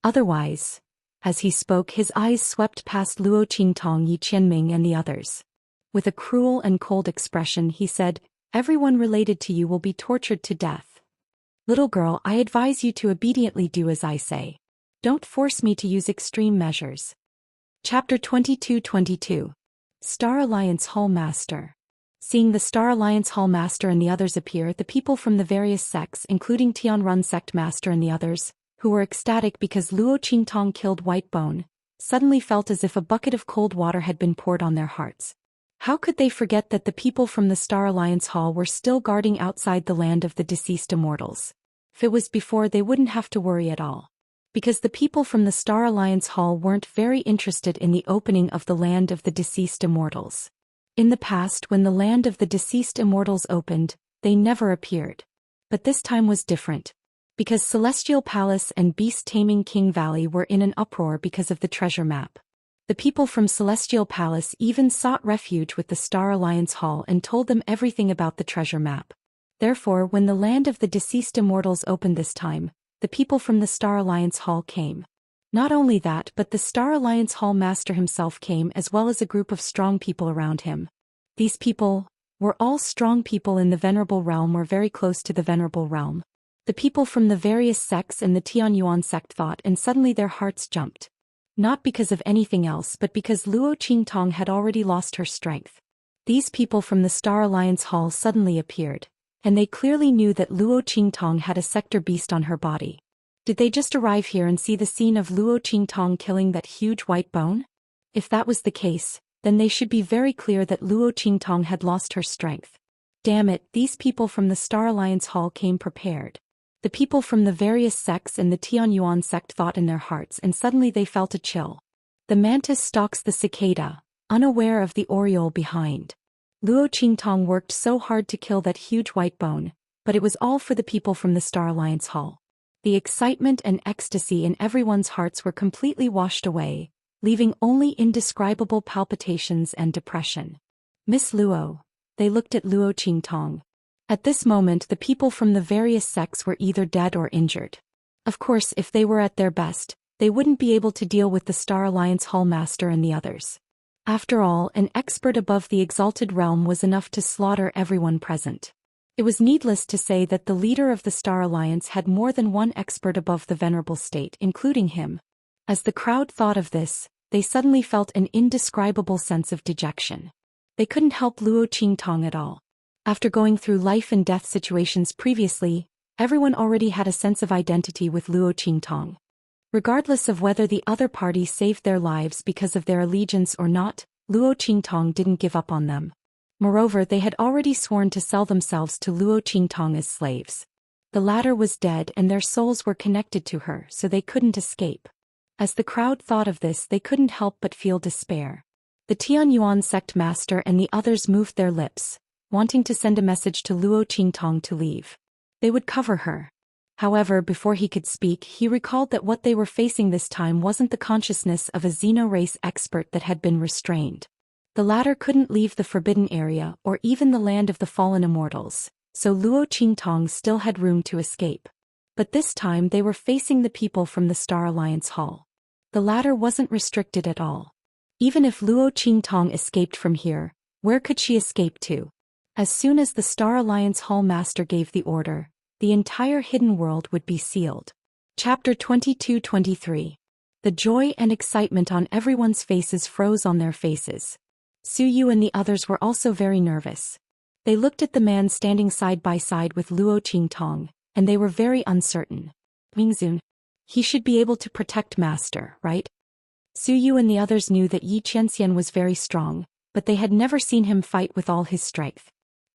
Otherwise. As he spoke, his eyes swept past Luo Qingtong, Yi Qianming and the others. With a cruel and cold expression he said, everyone related to you will be tortured to death. Little girl, I advise you to obediently do as I say. Don't force me to use extreme measures. Chapter 22-22. Star Alliance Hall Master. Seeing the Star Alliance Hall Master and the others appear, the people from the various sects, including Tianrun Sect Master and the others, who were ecstatic because Luo Qingtong killed Whitebone, suddenly felt as if a bucket of cold water had been poured on their hearts. How could they forget that the people from the Star Alliance Hall were still guarding outside the land of the deceased immortals? If it was before, they wouldn't have to worry at all. Because the people from the Star Alliance Hall weren't very interested in the opening of the land of the deceased immortals. In the past, when the land of the deceased immortals opened, they never appeared. But this time was different. Because Celestial Palace and Beast-Taming King Valley were in an uproar because of the treasure map. The people from Celestial Palace even sought refuge with the Star Alliance Hall and told them everything about the treasure map. Therefore, when the land of the deceased immortals opened this time, the people from the Star Alliance Hall came. Not only that, but the Star Alliance Hall Master himself came, as well as a group of strong people around him. These people were all strong people in the Venerable Realm or very close to the Venerable Realm. The people from the various sects and the Tianyuan sect thought, and suddenly their hearts jumped. Not because of anything else, but because Luo Qingtong had already lost her strength. These people from the Star Alliance Hall suddenly appeared, and they clearly knew that Luo Qingtong had a sector beast on her body. Did they just arrive here and see the scene of Luo Qingtong killing that huge white bone? If that was the case, then they should be very clear that Luo Qingtong had lost her strength. Damn it, these people from the Star Alliance Hall came prepared. The people from the various sects and the Tianyuan sect thought in their hearts, and suddenly they felt a chill. The mantis stalks the cicada, unaware of the oriole behind. Luo Qingtong worked so hard to kill that huge white bone, but it was all for the people from the Star Alliance Hall. The excitement and ecstasy in everyone's hearts were completely washed away, leaving only indescribable palpitations and depression. Miss Luo. They looked at Luo Qingtong. At this moment the people from the various sects were either dead or injured. Of course, if they were at their best, they wouldn't be able to deal with the Star Alliance Hall Master and the others. After all, an expert above the exalted realm was enough to slaughter everyone present. It was needless to say that the leader of the Star Alliance had more than one expert above the Venerable State, including him. As the crowd thought of this, they suddenly felt an indescribable sense of dejection. They couldn't help Luo Qingtong at all. After going through life and death situations previously, everyone already had a sense of identity with Luo Qingtong. Regardless of whether the other party saved their lives because of their allegiance or not, Luo Qingtong didn't give up on them. Moreover, they had already sworn to sell themselves to Luo Qingtong as slaves. The latter was dead and their souls were connected to her, so they couldn't escape. As the crowd thought of this, they couldn't help but feel despair. The Tianyuan sect master and the others moved their lips, wanting to send a message to Luo Qingtong to leave. They would cover her. However, before he could speak, he recalled that what they were facing this time wasn't the consciousness of a xeno-race expert that had been restrained. The latter couldn't leave the forbidden area or even the land of the fallen immortals, so Luo Qingtong still had room to escape. But this time they were facing the people from the Star Alliance Hall. The latter wasn't restricted at all. Even if Luo Qingtong escaped from here, where could she escape to? As soon as the Star Alliance Hall Master gave the order, the entire hidden world would be sealed. Chapter 22-23. The joy and excitement on everyone's faces froze on their faces. Su Yu and the others were also very nervous. They looked at the man standing side by side with Luo Qingtong, and they were very uncertain. Mingzun. He should be able to protect Master, right? Su Yu and the others knew that Yi Qianxian was very strong, but they had never seen him fight with all his strength.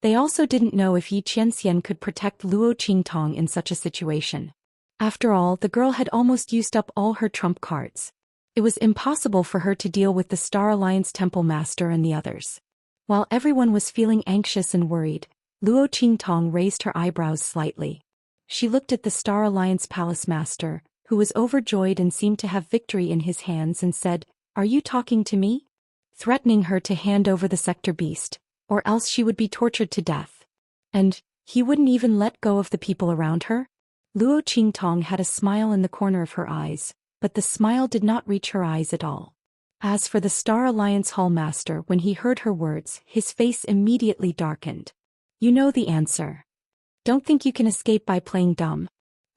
They also didn't know if Yi Qianxian could protect Luo Qingtong in such a situation. After all, the girl had almost used up all her trump cards. It was impossible for her to deal with the Star Alliance Temple Master and the others. While everyone was feeling anxious and worried, Luo Qingtong raised her eyebrows slightly. She looked at the Star Alliance Palace Master, who was overjoyed and seemed to have victory in his hands, and said, "Are you talking to me?" Threatening her to hand over the Sector Beast, or else she would be tortured to death. And he wouldn't even let go of the people around her? Luo Qingtong had a smile in the corner of her eyes, but the smile did not reach her eyes at all. As for the Star Alliance Hall Master, when he heard her words, his face immediately darkened. "You know the answer. Don't think you can escape by playing dumb.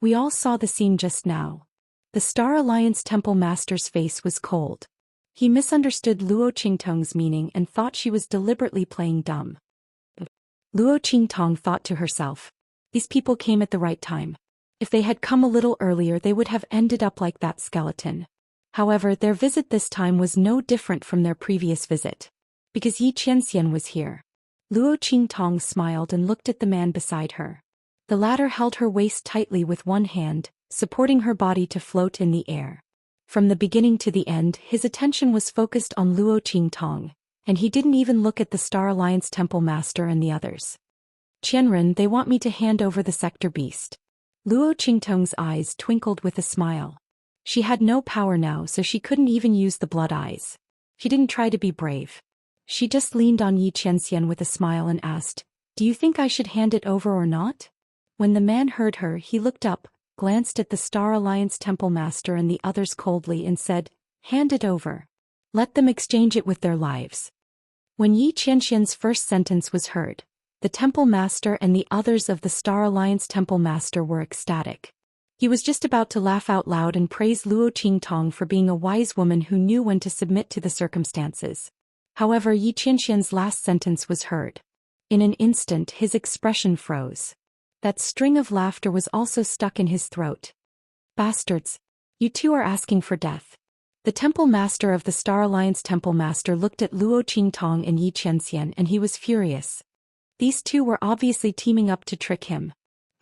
We all saw the scene just now." The Star Alliance Temple Master's face was cold. He misunderstood Luo Qingtong's meaning and thought she was deliberately playing dumb. Luo Qingtong thought to herself, "These people came at the right time. If they had come a little earlier, they would have ended up like that skeleton." However, their visit this time was no different from their previous visit. Because Yi Qianxian was here. Luo Qingtong smiled and looked at the man beside her. The latter held her waist tightly with one hand, supporting her body to float in the air. From the beginning to the end, his attention was focused on Luo Qingtong, and he didn't even look at the Star Alliance Temple Master and the others. "Qianren, they want me to hand over the Sector Beast." Luo Qingtong's eyes twinkled with a smile. She had no power now, so she couldn't even use the blood eyes. She didn't try to be brave. She just leaned on Yi Qianxian with a smile and asked, "Do you think I should hand it over or not?" When the man heard her, he looked up, glanced at the Star Alliance Temple Master and the others coldly and said, "Hand it over. Let them exchange it with their lives." When Yi Qianxian's first sentence was heard, the Temple Master and the others of the Star Alliance Temple Master were ecstatic. He was just about to laugh out loud and praise Luo Qingtong for being a wise woman who knew when to submit to the circumstances. However, Yi Qianxian's last sentence was heard. In an instant, his expression froze. That string of laughter was also stuck in his throat. "Bastards! You two are asking for death." The Temple Master of the Star Alliance Temple Master looked at Luo Qingtong and Yi Qianxian, and he was furious. These two were obviously teaming up to trick him.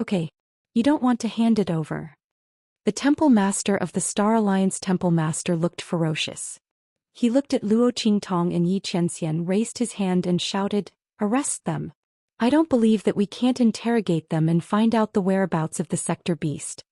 "Okay. You don't want to hand it over." The Temple Master of the Star Alliance Temple Master looked ferocious. He looked at Luo Qingtong and Yi Qianxian, raised his hand and shouted, "Arrest them. I don't believe that we can't interrogate them and find out the whereabouts of the Sector Beast."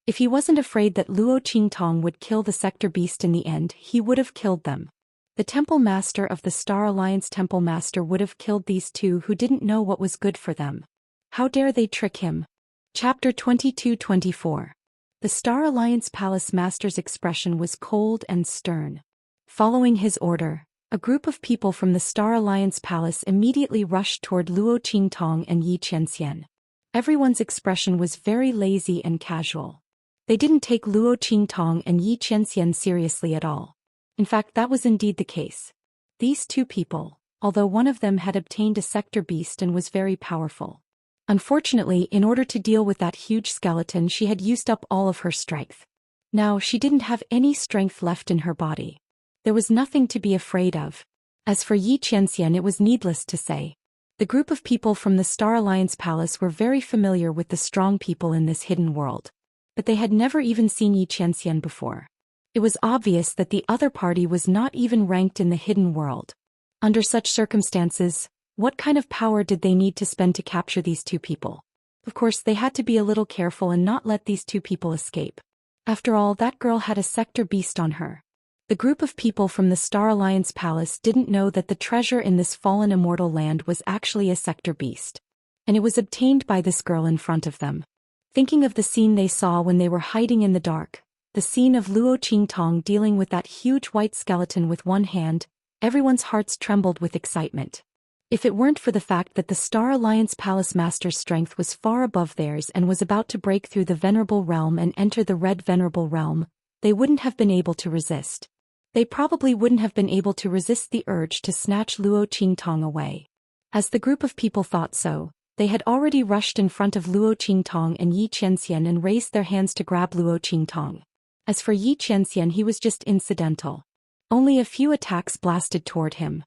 If he wasn't afraid that Luo Qingtong would kill the Sector Beast in the end, he would have killed them. The Temple Master of the Star Alliance Temple Master would have killed these two who didn't know what was good for them. How dare they trick him? Chapter 22-24. The Star Alliance Palace Master's expression was cold and stern. Following his order, a group of people from the Star Alliance Palace immediately rushed toward Luo Qingtong and Yi Qianxian. Everyone's expression was very lazy and casual. They didn't take Luo Qingtong and Yi Qianxian seriously at all. In fact, that was indeed the case. These two people, although one of them had obtained a Sector Beast and was very powerful. Unfortunately, in order to deal with that huge skeleton, she had used up all of her strength. Now she didn't have any strength left in her body. There was nothing to be afraid of. As for Yi Qianxian, it was needless to say. The group of people from the Star Alliance Palace were very familiar with the strong people in this hidden world. But they had never even seen Yi Qianxian before. It was obvious that the other party was not even ranked in the hidden world. Under such circumstances, what kind of power did they need to spend to capture these two people? Of course, they had to be a little careful and not let these two people escape. After all, that girl had a Sector Beast on her. The group of people from the Star Alliance Palace didn't know that the treasure in this fallen immortal land was actually a Sector Beast. And it was obtained by this girl in front of them. Thinking of the scene they saw when they were hiding in the dark, the scene of Luo Qingtong dealing with that huge white skeleton with one hand, everyone's hearts trembled with excitement. If it weren't for the fact that the Star Alliance Palace Master's strength was far above theirs and was about to break through the Venerable Realm and enter the Red Venerable Realm, they wouldn't have been able to resist. They probably wouldn't have been able to resist the urge to snatch Luo Qingtong away. As the group of people thought so, they had already rushed in front of Luo Qingtong and Yi Qianxian and raised their hands to grab Luo Qingtong. As for Yi Qianxian, he was just incidental. Only a few attacks blasted toward him.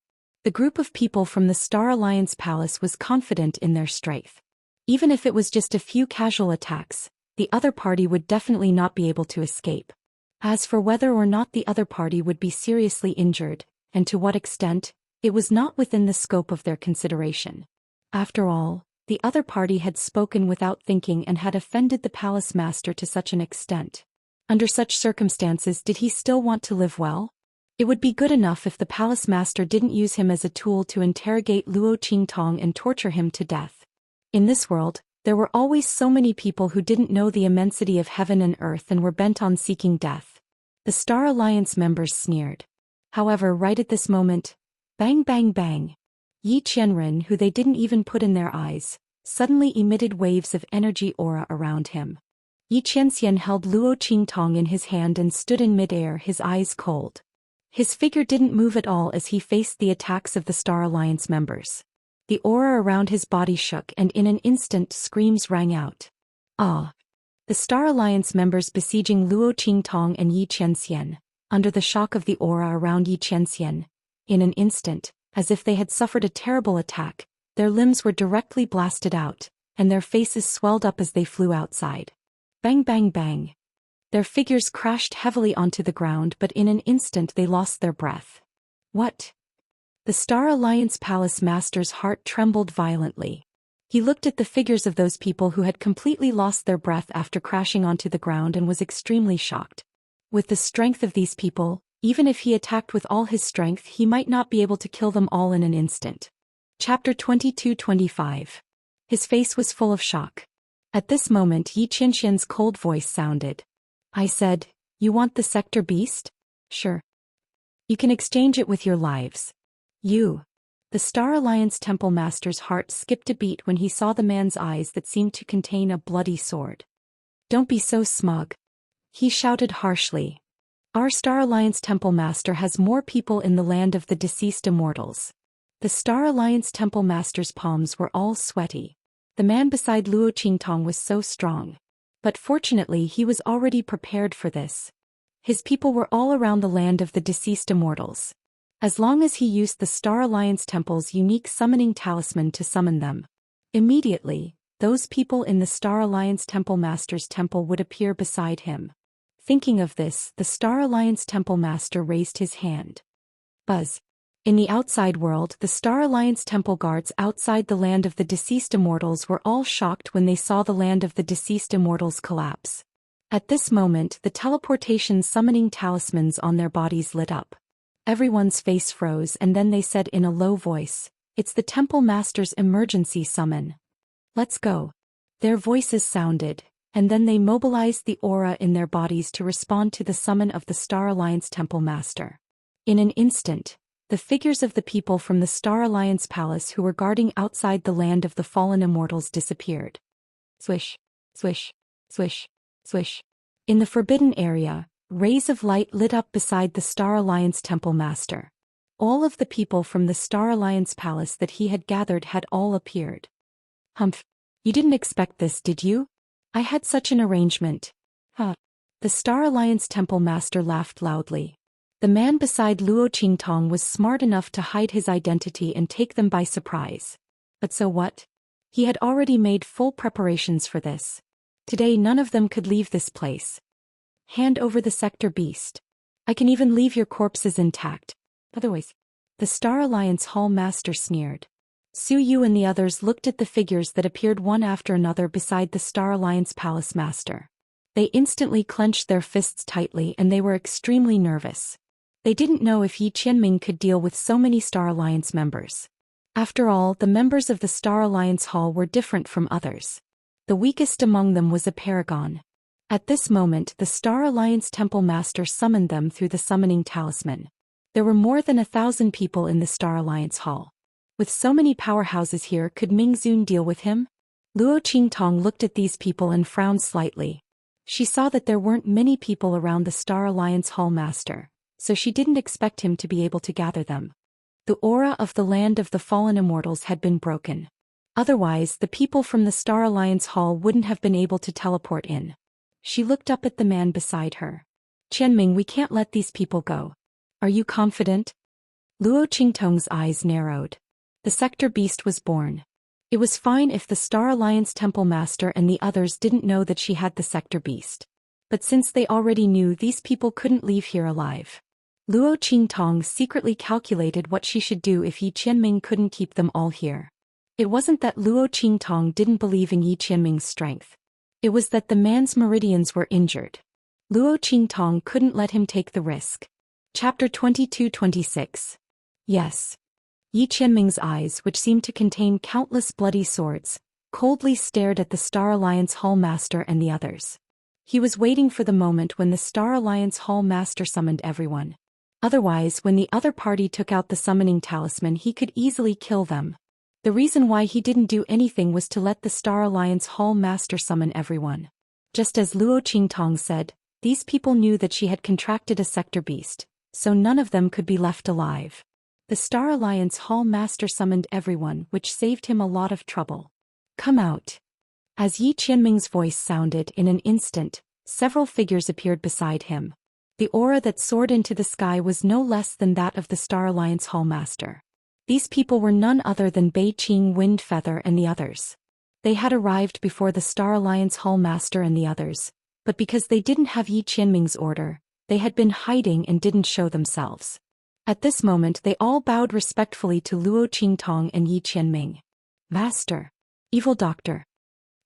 The group of people from the Star Alliance Palace was confident in their strength. Even if it was just a few casual attacks, the other party would definitely not be able to escape. As for whether or not the other party would be seriously injured, and to what extent, it was not within the scope of their consideration. After all, the other party had spoken without thinking and had offended the palace master to such an extent. Under such circumstances, did he still want to live well? It would be good enough if the palace master didn't use him as a tool to interrogate Luo Qingtong and torture him to death. In this world, there were always so many people who didn't know the immensity of heaven and earth and were bent on seeking death. The Star Alliance members sneered. However, right at this moment, bang bang bang, Yi Qianren, who they didn't even put in their eyes, suddenly emitted waves of energy aura around him. Yi Qianxian held Luo Qingtong in his hand and stood in midair, his eyes cold. His figure didn't move at all as he faced the attacks of the Star Alliance members. The aura around his body shook and in an instant screams rang out. Ah! The Star Alliance members besieging Luo Qingtong and Yi Qianxian, under the shock of the aura around Yi Qianxian, in an instant, as if they had suffered a terrible attack, their limbs were directly blasted out, and their faces swelled up as they flew outside. Bang bang bang. Their figures crashed heavily onto the ground, but in an instant they lost their breath. What? The Star Alliance Palace Master's heart trembled violently. He looked at the figures of those people who had completely lost their breath after crashing onto the ground and was extremely shocked. With the strength of these people, even if he attacked with all his strength, he might not be able to kill them all in an instant. Chapter 22-25. His face was full of shock. At this moment, Yi Qianxian's cold voice sounded. I said, "You want the sector beast? Sure. You can exchange it with your lives." You. The Star Alliance Temple Master's heart skipped a beat when he saw the man's eyes that seemed to contain a bloody sword. Don't be so smug. He shouted harshly. Our Star Alliance Temple Master has more people in the land of the deceased immortals. The Star Alliance Temple Master's palms were all sweaty. The man beside Luo Qingtong was so strong. But fortunately he was already prepared for this. His people were all around the land of the deceased immortals. As long as he used the Star Alliance Temple's unique summoning talisman to summon them, immediately, those people in the Star Alliance Temple Master's temple would appear beside him. Thinking of this, the Star Alliance Temple Master raised his hand. Buzz. In the outside world, the Star Alliance Temple guards outside the land of the deceased immortals were all shocked when they saw the land of the deceased immortals collapse. At this moment, the teleportation summoning talismans on their bodies lit up. Everyone's face froze, and then they said in a low voice, "It's the Temple Master's emergency summon. Let's go." Their voices sounded, and then they mobilized the aura in their bodies to respond to the summon of the Star Alliance Temple Master. In an instant, the figures of the people from the Star Alliance Palace who were guarding outside the land of the fallen immortals disappeared. Swish, swish, swish, swish. In the forbidden area, rays of light lit up beside the Star Alliance Temple Master. All of the people from the Star Alliance Palace that he had gathered had all appeared. Humph. You didn't expect this, did you? I had such an arrangement. Huh. The Star Alliance Temple Master laughed loudly. The man beside Luo Qingtong was smart enough to hide his identity and take them by surprise. But so what? He had already made full preparations for this. Today none of them could leave this place. Hand over the sector beast. I can even leave your corpses intact. Otherwise, the Star Alliance Hall Master sneered. Su Yu and the others looked at the figures that appeared one after another beside the Star Alliance Palace Master. They instantly clenched their fists tightly and they were extremely nervous. They didn't know if Yi Qianming could deal with so many Star Alliance members. After all, the members of the Star Alliance Hall were different from others. The weakest among them was a paragon. At this moment, the Star Alliance Temple Master summoned them through the summoning talisman. There were more than 1,000 people in the Star Alliance Hall. With so many powerhouses here, could Ming Zun deal with him? Luo Qingtong looked at these people and frowned slightly. She saw that there weren't many people around the Star Alliance Hall Master, so she didn't expect him to be able to gather them. The aura of the land of the fallen immortals had been broken. Otherwise, the people from the Star Alliance Hall wouldn't have been able to teleport in. She looked up at the man beside her. Qianming, we can't let these people go. Are you confident? Luo Qingtong's eyes narrowed. The sector beast was born. It was fine if the Star Alliance Temple Master and the others didn't know that she had the sector beast. But since they already knew, these people couldn't leave here alive. Luo Qingtong secretly calculated what she should do if Yi Qianming couldn't keep them all here. It wasn't that Luo Qingtong didn't believe in Yi Qianming's strength. It was that the man's meridians were injured. Luo Qingtong couldn't let him take the risk. Chapter 22-26. Yes. Yi Qianming's eyes, which seemed to contain countless bloody swords, coldly stared at the Star Alliance Hall Master and the others. He was waiting for the moment when the Star Alliance Hall Master summoned everyone. Otherwise, when the other party took out the summoning talisman, he could easily kill them. The reason why he didn't do anything was to let the Star Alliance Hall Master summon everyone. Just as Luo Qingtong said, these people knew that she had contracted a sector beast, so none of them could be left alive. The Star Alliance Hall Master summoned everyone, which saved him a lot of trouble. Come out. As Yi Qianming's voice sounded, in an instant, several figures appeared beside him. The aura that soared into the sky was no less than that of the Star Alliance Hall Master. These people were none other than Bei Qing, Wind Feather and the others. They had arrived before the Star Alliance Hall Master and the others, but because they didn't have Yi Qianming's order, they had been hiding and didn't show themselves. At this moment they all bowed respectfully to Luo Qingtong and Yi Qianming. Master. Evil Doctor.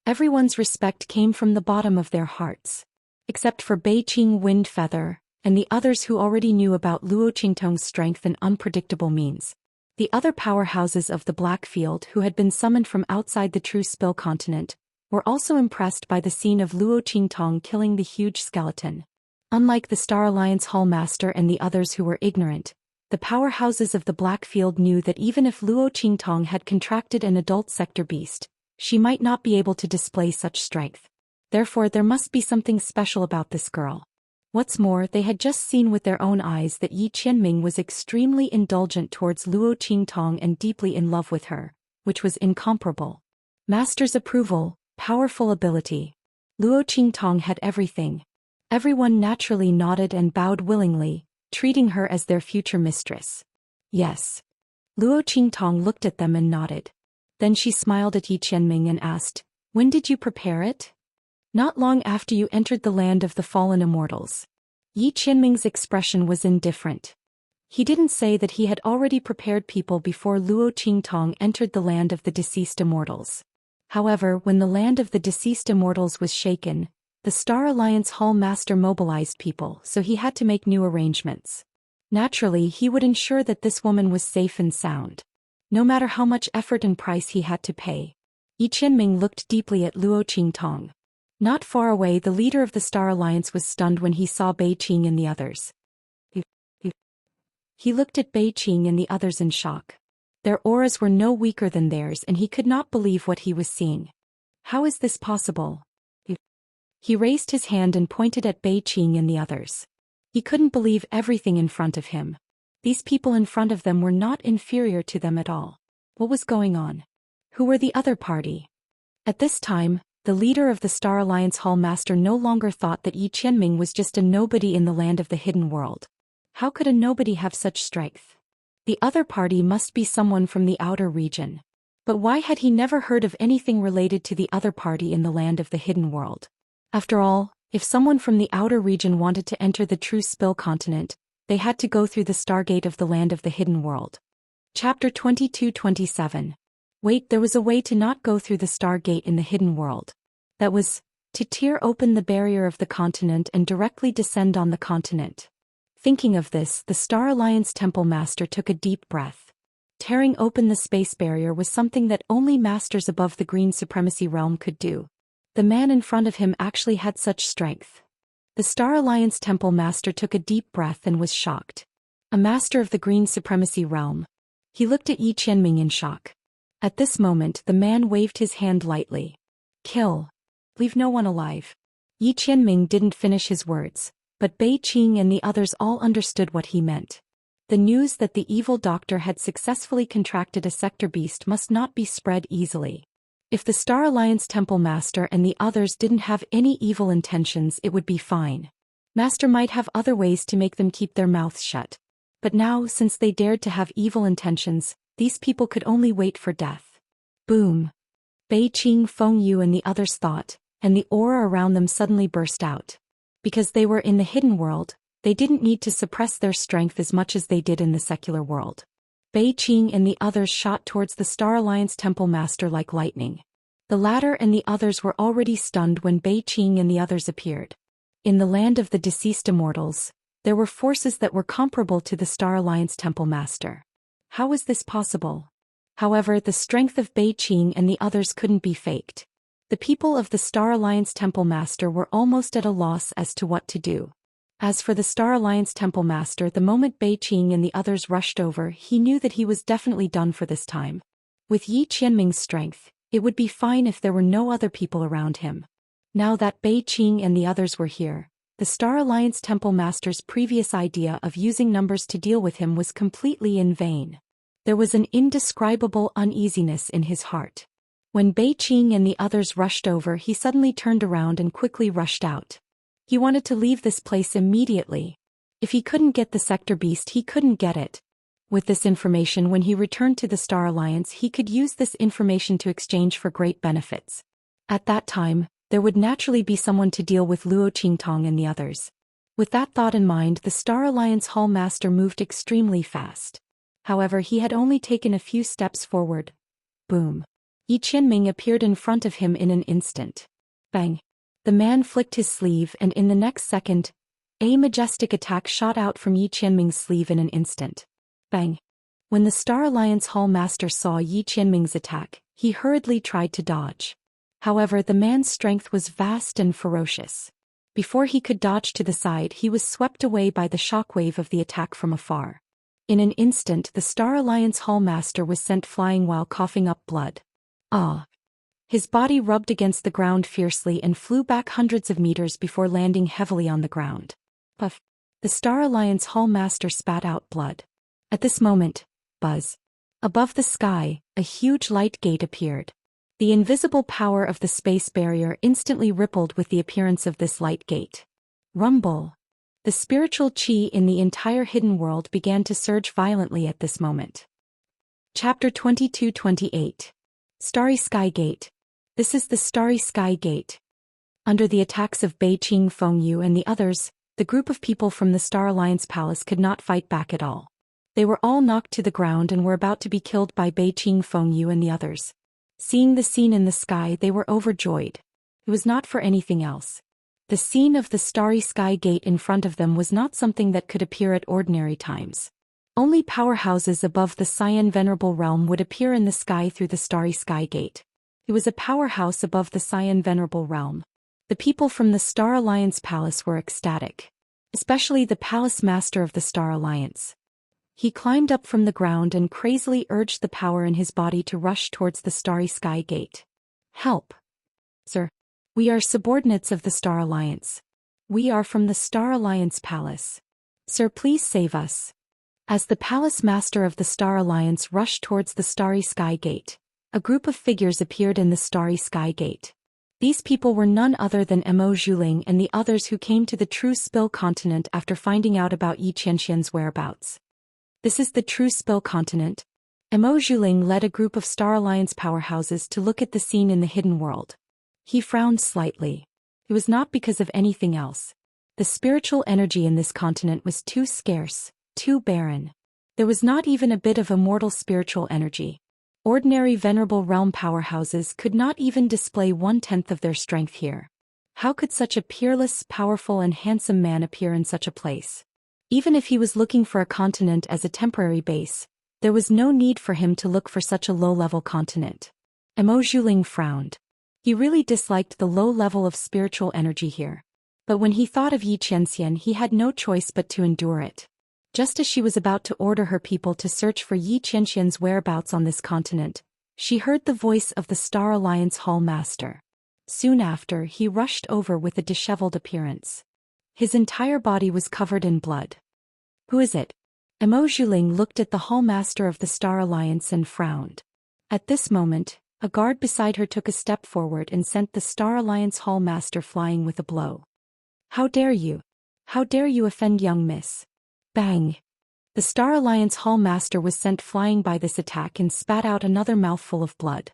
Everyone's respect came from the bottom of their hearts. Except for Bei Qing, Wind Feather, and the others who already knew about Luo Qingtong's strength and unpredictable means. The other powerhouses of the Black Field who had been summoned from outside the True Spill continent were also impressed by the scene of Luo Qingtong killing the huge skeleton. Unlike the Star Alliance Hall Master and the others who were ignorant, the powerhouses of the Black Field knew that even if Luo Qingtong had contracted an adult sector beast, she might not be able to display such strength. Therefore there must be something special about this girl. What's more, they had just seen with their own eyes that Yi Qianming was extremely indulgent towards Luo Qingtong and deeply in love with her, which was incomparable. Master's approval, powerful ability. Luo Qingtong had everything. Everyone naturally nodded and bowed willingly, treating her as their future mistress. Yes. Luo Qingtong looked at them and nodded. Then she smiled at Yi Qianming and asked, "When did you prepare it?" "Not long after you entered the land of the fallen immortals." Yi Qianming's expression was indifferent. He didn't say that he had already prepared people before Luo Qingtong entered the land of the deceased immortals. However, when the land of the deceased immortals was shaken, the Star Alliance Hall Master mobilized people, so he had to make new arrangements. Naturally, he would ensure that this woman was safe and sound. No matter how much effort and price he had to pay. Yi Qianming looked deeply at Luo Qingtong. Not far away, the leader of the Star Alliance was stunned when he saw Bei Qing and the others. He looked at Bei Qing and the others in shock. Their auras were no weaker than theirs and he could not believe what he was seeing. How is this possible? He raised his hand and pointed at Bei Qing and the others. He couldn't believe everything in front of him. These people in front of them were not inferior to them at all. What was going on? Who were the other party? At this time, the leader of the Star Alliance Hall Master no longer thought that Yi Qianming was just a nobody in the land of the hidden world. How could a nobody have such strength? The other party must be someone from the outer region. But why had he never heard of anything related to the other party in the land of the hidden world? After all, if someone from the outer region wanted to enter the True Spill continent, they had to go through the Stargate of the land of the hidden world. Chapter 22-27. Wait, there was a way to not go through the Stargate in the hidden world. That was, to tear open the barrier of the continent and directly descend on the continent. Thinking of this, the Star Alliance Temple Master took a deep breath. Tearing open the space barrier was something that only masters above the Green Supremacy realm could do. The man in front of him actually had such strength. The Star Alliance Temple Master took a deep breath and was shocked. A master of the Green Supremacy realm. He looked at Yi Qianming in shock. At this moment, the man waved his hand lightly. Kill. Leave no one alive. Yi Qianming didn't finish his words, but Bei Qing and the others all understood what he meant. The news that the evil doctor had successfully contracted a sector beast must not be spread easily. If the Star Alliance Temple Master and the others didn't have any evil intentions, it would be fine. Master might have other ways to make them keep their mouths shut. But now, since they dared to have evil intentions, these people could only wait for death. Boom! Bei Qing, Feng Yu and the others thought, and the aura around them suddenly burst out. Because they were in the hidden world, they didn't need to suppress their strength as much as they did in the secular world. Bei Qing and the others shot towards the Star Alliance Temple Master like lightning. The latter and the others were already stunned when Bei Qing and the others appeared. In the land of the deceased immortals, there were forces that were comparable to the Star Alliance Temple Master. How was this possible? However, the strength of Bei Qing and the others couldn't be faked. The people of the Star Alliance Temple Master were almost at a loss as to what to do. As for the Star Alliance Temple Master, the moment Bei Qing and the others rushed over, he knew that he was definitely done for this time. With Yi Qianming's strength, it would be fine if there were no other people around him. Now that Bei Qing and the others were here, the Star Alliance Temple Master's previous idea of using numbers to deal with him was completely in vain. There was an indescribable uneasiness in his heart. When Bei Qing and the others rushed over, he suddenly turned around and quickly rushed out. He wanted to leave this place immediately. If he couldn't get the Sector Beast, he couldn't get it. With this information, when he returned to the Star Alliance, he could use this information to exchange for great benefits. At that time, there would naturally be someone to deal with Luo Qingtong and the others. With that thought in mind, the Star Alliance Hall Master moved extremely fast. However, he had only taken a few steps forward. Boom! Yi Qianming appeared in front of him in an instant. Bang! The man flicked his sleeve, and in the next second, a majestic attack shot out from Yi Qianming's sleeve in an instant. Bang! When the Star Alliance Hall Master saw Yi Qianming's attack, he hurriedly tried to dodge. However, the man's strength was vast and ferocious. Before he could dodge to the side, he was swept away by the shockwave of the attack from afar. In an instant, the Star Alliance Hall Master was sent flying while coughing up blood. Ah! His body rubbed against the ground fiercely and flew back hundreds of meters before landing heavily on the ground. Puff! The Star Alliance Hall Master spat out blood. At this moment, buzz! Above the sky, a huge light gate appeared. The invisible power of the space barrier instantly rippled with the appearance of this light gate. Rumble! The spiritual qi in the entire hidden world began to surge violently at this moment. Chapter 22-28. Starry Sky Gate. This is the Starry Sky Gate. Under the attacks of Bei Qing, Feng Yu and the others, the group of people from the Star Alliance Palace could not fight back at all. They were all knocked to the ground and were about to be killed by Bei Qing, Feng Yu and the others. Seeing the scene in the sky, they were overjoyed. It was not for anything else. The scene of the Starry Sky Gate in front of them was not something that could appear at ordinary times. Only powerhouses above the Xian Venerable Realm would appear in the sky through the Starry Sky Gate. It was a powerhouse above the Xian Venerable Realm. The people from the Star Alliance Palace were ecstatic. Especially the Palace Master of the Star Alliance. He climbed up from the ground and crazily urged the power in his body to rush towards the Starry Sky Gate. Help! Sir. We are subordinates of the Star Alliance. We are from the Star Alliance Palace. Sir, please save us. As the Palace Master of the Star Alliance rushed towards the Starry Sky Gate, a group of figures appeared in the Starry Sky Gate. These people were none other than Mo Zhuling and the others who came to the True Spill Continent after finding out about Yi Qianxian's whereabouts. This is the True Spill Continent. Mo Zhuling led a group of Star Alliance powerhouses to look at the scene in the hidden world. He frowned slightly. It was not because of anything else. The spiritual energy in this continent was too scarce, too barren. There was not even a bit of immortal spiritual energy. Ordinary Venerable Realm powerhouses could not even display 1/10 of their strength here. How could such a peerless, powerful and handsome man appear in such a place? Even if he was looking for a continent as a temporary base, there was no need for him to look for such a low-level continent. Mo Zhuling frowned. He really disliked the low level of spiritual energy here. But when he thought of Yi Qianxian, he had no choice but to endure it. Just as she was about to order her people to search for Yi Qianxian's whereabouts on this continent, she heard the voice of the Star Alliance Hall Master. Soon after, he rushed over with a disheveled appearance. His entire body was covered in blood. Who is it? Mo Zhuling looked at the Hall Master of the Star Alliance and frowned. At this moment, a guard beside her took a step forward and sent the Star Alliance Hall Master flying with a blow. How dare you? How dare you offend young miss? Bang! The Star Alliance Hall Master was sent flying by this attack and spat out another mouthful of blood.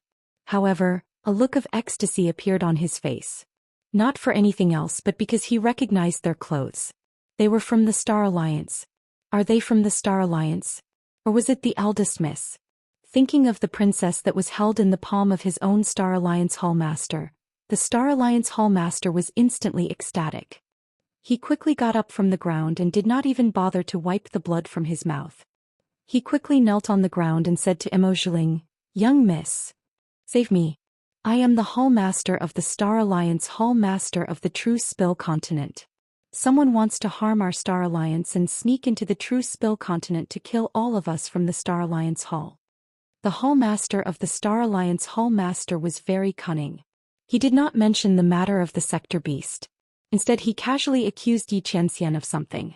However, a look of ecstasy appeared on his face. Not for anything else but because he recognized their clothes. They were from the Star Alliance. Are they from the Star Alliance? Or was it the eldest miss? Thinking of the princess that was held in the palm of his own Star Alliance Hall Master, the Star Alliance Hall Master was instantly ecstatic. He quickly got up from the ground and did not even bother to wipe the blood from his mouth. He quickly knelt on the ground and said to Immortal, "Young miss, save me. I am the Hall Master of the Star Alliance, Hall Master of the True Spill Continent. Someone wants to harm our Star Alliance and sneak into the True Spill Continent to kill all of us from the Star Alliance Hall." The Hall Master of the Star Alliance Hall Master was very cunning. He did not mention the matter of the Sector Beast. Instead he casually accused Xianxia of something.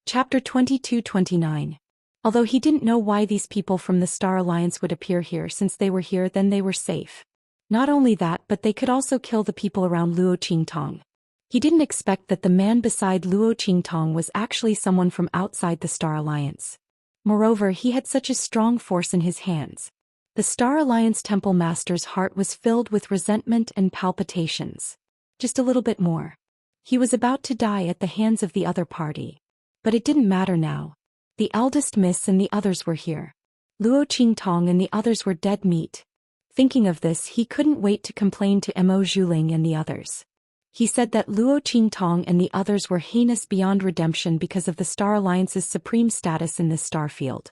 Chapter 22-29. Although he didn't know why these people from the Star Alliance would appear here, since they were here then they were safe. Not only that, but they could also kill the people around Luo Qingtong. He didn't expect that the man beside Luo Qingtong was actually someone from outside the Star Alliance. Moreover, he had such a strong force in his hands. The Star Alliance Temple Master's heart was filled with resentment and palpitations. Just a little bit more. He was about to die at the hands of the other party. But it didn't matter now. The eldest miss and the others were here. Luo Qingtong and the others were dead meat. Thinking of this, he couldn't wait to complain to Mo Zhuling and the others. He said that Luo Qingtong and the others were heinous beyond redemption because of the Star Alliance's supreme status in this star field.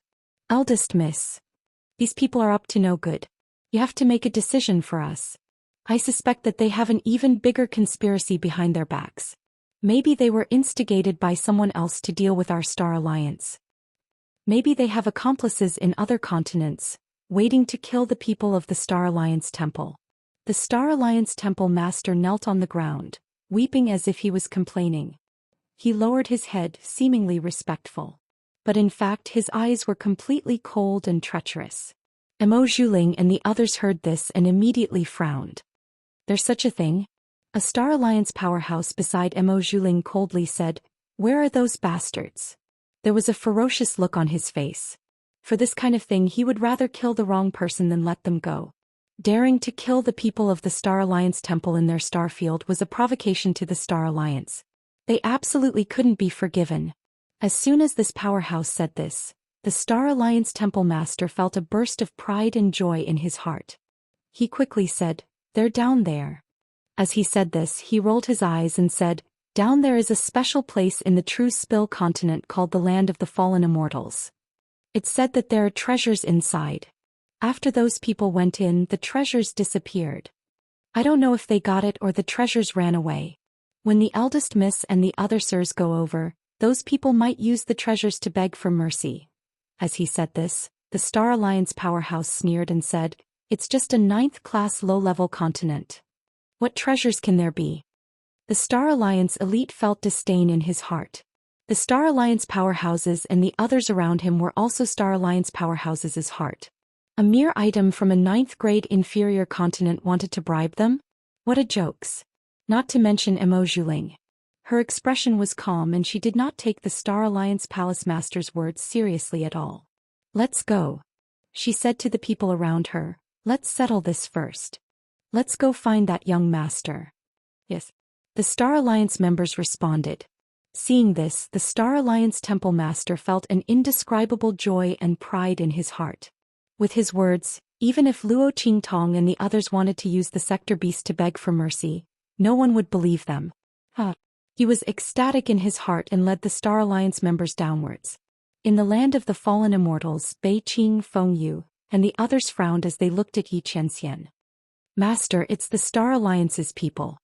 Eldest miss. These people are up to no good. You have to make a decision for us. I suspect that they have an even bigger conspiracy behind their backs. Maybe they were instigated by someone else to deal with our Star Alliance. Maybe they have accomplices in other continents, waiting to kill the people of the Star Alliance Temple. The Star Alliance Temple Master knelt on the ground, weeping as if he was complaining. He lowered his head, seemingly respectful. But in fact his eyes were completely cold and treacherous. Mo Zhuling and the others heard this and immediately frowned. There's such a thing? A Star Alliance powerhouse beside Mo Zhuling coldly said, "Where are those bastards?" There was a ferocious look on his face. For this kind of thing he would rather kill the wrong person than let them go. Daring to kill the people of the Star Alliance Temple in their star field was a provocation to the Star Alliance. They absolutely couldn't be forgiven. As soon as this powerhouse said this, the Star Alliance Temple Master felt a burst of pride and joy in his heart. He quickly said, "They're down there." As he said this, he rolled his eyes and said, "Down there is a special place in the True Spill Continent called the Land of the Fallen Immortals. It's said that there are treasures inside. After those people went in, the treasures disappeared. I don't know if they got it or the treasures ran away. When the eldest miss and the other sirs go over, those people might use the treasures to beg for mercy." As he said this, the Star Alliance powerhouse sneered and said, "It's just a 9th-class low-level continent. What treasures can there be?" The Star Alliance elite felt disdain in his heart. The Star Alliance powerhouses and the others around him were also Star Alliance powerhouses' heart. A mere item from a 9th-grade inferior continent wanted to bribe them? What a jokes. Not to mention Mo Zhuling. Her expression was calm and she did not take the Star Alliance Palace Master's words seriously at all. "Let's go," she said to the people around her. "Let's settle this first. Let's go find that young master." Yes. The Star Alliance members responded. Seeing this, the Star Alliance Temple Master felt an indescribable joy and pride in his heart. With his words, even if Luo Qingtong and the others wanted to use the Sector Beast to beg for mercy, no one would believe them. He was ecstatic in his heart and led the Star Alliance members downwards. In the land of the fallen immortals, Bei Qing, Feng Yu, and the others frowned as they looked at Yi Qianxian. "Master, it's the Star Alliance's people."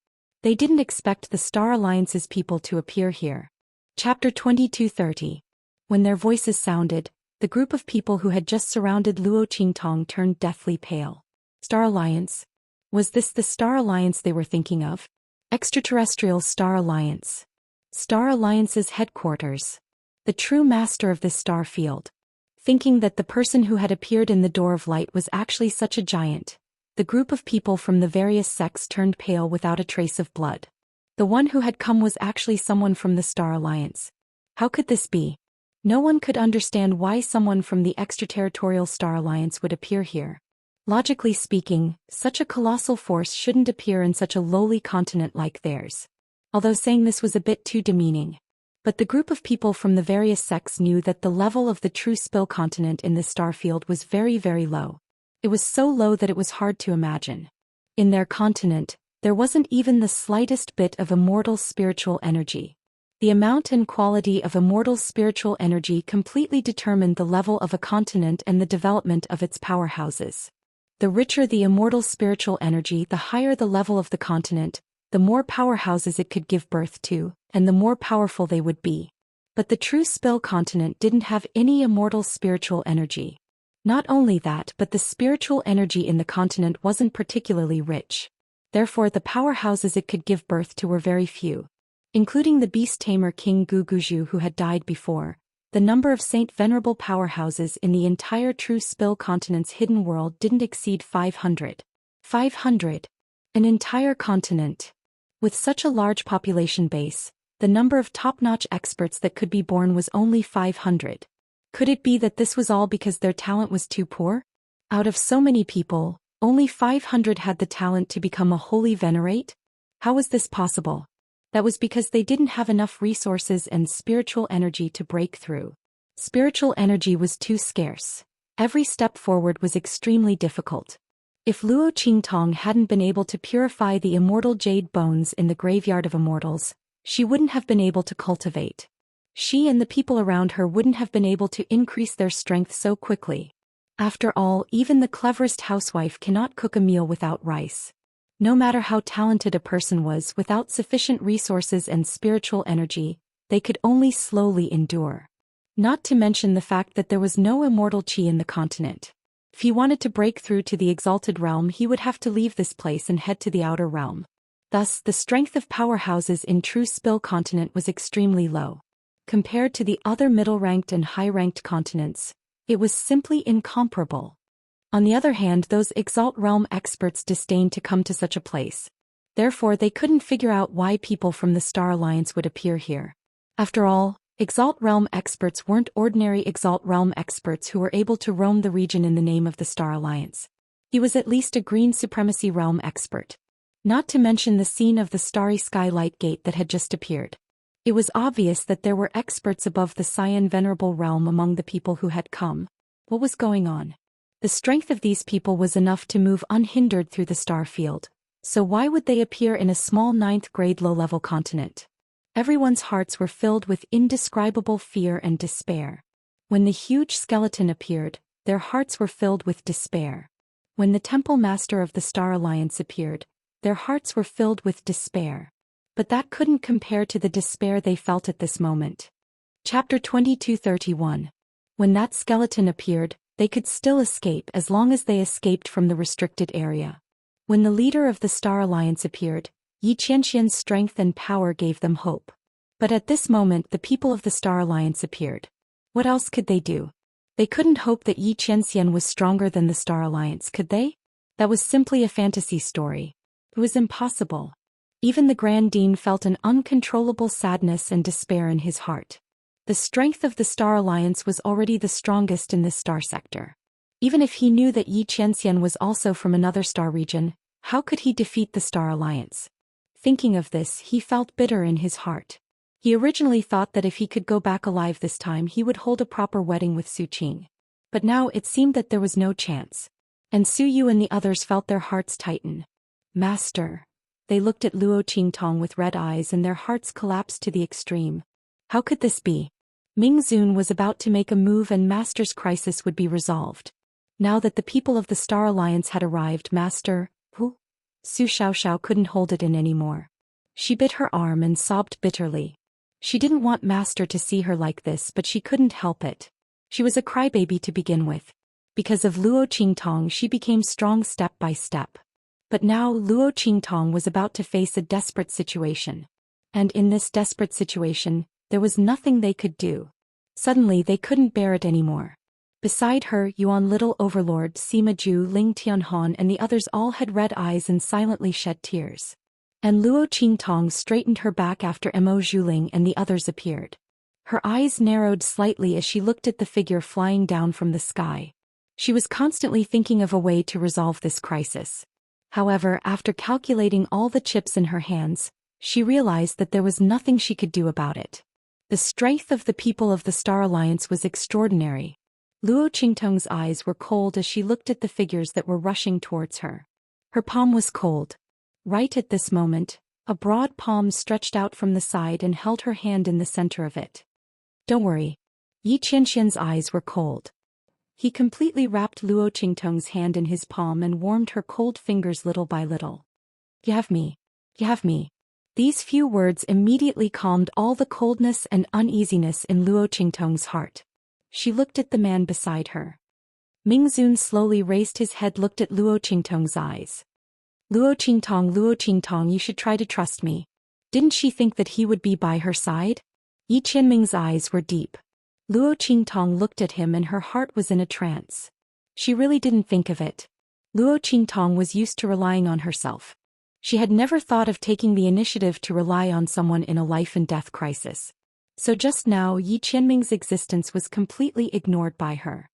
They didn't expect the Star Alliance's people to appear here. Chapter 22-30. When their voices sounded, the group of people who had just surrounded Luo Qingtong turned deathly pale. Star Alliance? Was this the Star Alliance they were thinking of? Extraterrestrial Star Alliance. Star Alliance's headquarters. The true master of this star field. Thinking that the person who had appeared in the Door of Light was actually such a giant, the group of people from the various sects turned pale without a trace of blood. The one who had come was actually someone from the Star Alliance. How could this be? No one could understand why someone from the extraterritorial Star Alliance would appear here. Logically speaking, such a colossal force shouldn't appear in such a lowly continent like theirs. Although saying this was a bit too demeaning. But the group of people from the various sects knew that the level of the true spill continent in this star field was very, very low. It was so low that it was hard to imagine. In their continent, there wasn't even the slightest bit of immortal spiritual energy. The amount and quality of immortal spiritual energy completely determined the level of a continent and the development of its powerhouses. The richer the immortal spiritual energy, the higher the level of the continent, the more powerhouses it could give birth to, and the more powerful they would be. But the true spill continent didn't have any immortal spiritual energy. Not only that, but the spiritual energy in the continent wasn't particularly rich. Therefore, the powerhouses it could give birth to were very few. Including the beast tamer King Guguju who had died before, the number of Saint Venerable powerhouses in the entire true spill continent's hidden world didn't exceed 500. 500. An entire continent. With such a large population base, the number of top-notch experts that could be born was only 500. Could it be that this was all because their talent was too poor? Out of so many people, only 500 had the talent to become a holy venerate? How was this possible? That was because they didn't have enough resources and spiritual energy to break through. Spiritual energy was too scarce. Every step forward was extremely difficult. If Luo Qingtong hadn't been able to purify the immortal jade bones in the graveyard of immortals, she wouldn't have been able to cultivate. She and the people around her wouldn't have been able to increase their strength so quickly. After all, even the cleverest housewife cannot cook a meal without rice. No matter how talented a person was, without sufficient resources and spiritual energy, they could only slowly endure. Not to mention the fact that there was no immortal qi in the continent. If he wanted to break through to the exalted realm, he would have to leave this place and head to the outer realm. Thus, the strength of powerhouses in true spill continent was extremely low. Compared to the other middle-ranked and high-ranked continents, it was simply incomparable. On the other hand, those Exalt Realm experts disdained to come to such a place. Therefore, they couldn't figure out why people from the Star Alliance would appear here. After all, Exalt Realm experts weren't ordinary Exalt Realm experts who were able to roam the region in the name of the Star Alliance. He was at least a Green Supremacy Realm expert. Not to mention the scene of the Starry Sky Light Gate that had just appeared. It was obvious that there were experts above the Xian Venerable Realm among the people who had come. What was going on? The strength of these people was enough to move unhindered through the star field, so why would they appear in a small 9th-grade low-level continent? Everyone's hearts were filled with indescribable fear and despair. When the huge skeleton appeared, their hearts were filled with despair. When the Temple Master of the Star Alliance appeared, their hearts were filled with despair. But that couldn't compare to the despair they felt at this moment. Chapter 2231. When that skeleton appeared, they could still escape as long as they escaped from the restricted area. When the leader of the Star Alliance appeared, Xianxia's strength and power gave them hope. But at this moment the people of the Star Alliance appeared. What else could they do? They couldn't hope that Xianxia was stronger than the Star Alliance, could they? That was simply a fantasy story. It was impossible. Even the Grand Dean felt an uncontrollable sadness and despair in his heart. The strength of the Star Alliance was already the strongest in this star sector. Even if he knew that Xianxia was also from another star region, how could he defeat the Star Alliance? Thinking of this, he felt bitter in his heart. He originally thought that if he could go back alive this time he would hold a proper wedding with Su Qing. But now it seemed that there was no chance. And Su Yu and the others felt their hearts tighten. Master. They looked at Luo Qingtong with red eyes and their hearts collapsed to the extreme. How could this be? Ming Zun was about to make a move and Master's crisis would be resolved. Now that the people of the Star Alliance had arrived, Master, who? Su Xiaoxiao couldn't hold it in anymore. She bit her arm and sobbed bitterly. She didn't want Master to see her like this, but she couldn't help it. She was a crybaby to begin with. Because of Luo Qingtong she became strong step by step. But now Luo Qingtong was about to face a desperate situation. And in this desperate situation, there was nothing they could do. Suddenly they couldn't bear it anymore. Beside her, Yuan Little Overlord, Sima Ju, Ling Tianhon and the others all had red eyes and silently shed tears. And Luo Qingtong straightened her back after Mo Zhuling and the others appeared. Her eyes narrowed slightly as she looked at the figure flying down from the sky. She was constantly thinking of a way to resolve this crisis. However, after calculating all the chips in her hands, she realized that there was nothing she could do about it. The strength of the people of the Star Alliance was extraordinary. Luo Qingtong's eyes were cold as she looked at the figures that were rushing towards her. Her palm was cold. Right at this moment, a broad palm stretched out from the side and held her hand in the center of it. Don't worry. Xianxia's eyes were cold. He completely wrapped Luo Qingtong's hand in his palm and warmed her cold fingers little by little. You have me. You have me. These few words immediately calmed all the coldness and uneasiness in Luo Qingtong's heart. She looked at the man beside her. Mingzun slowly raised his head, looked at Luo Qingtong's eyes. Luo Qingtong, you should try to trust me. Didn't she think that he would be by her side? Yi Qianming's eyes were deep. Luo Qingtong looked at him and her heart was in a trance. She really didn't think of it. Luo Qingtong was used to relying on herself. She had never thought of taking the initiative to rely on someone in a life-and-death crisis. So just now Yi Qianming's existence was completely ignored by her.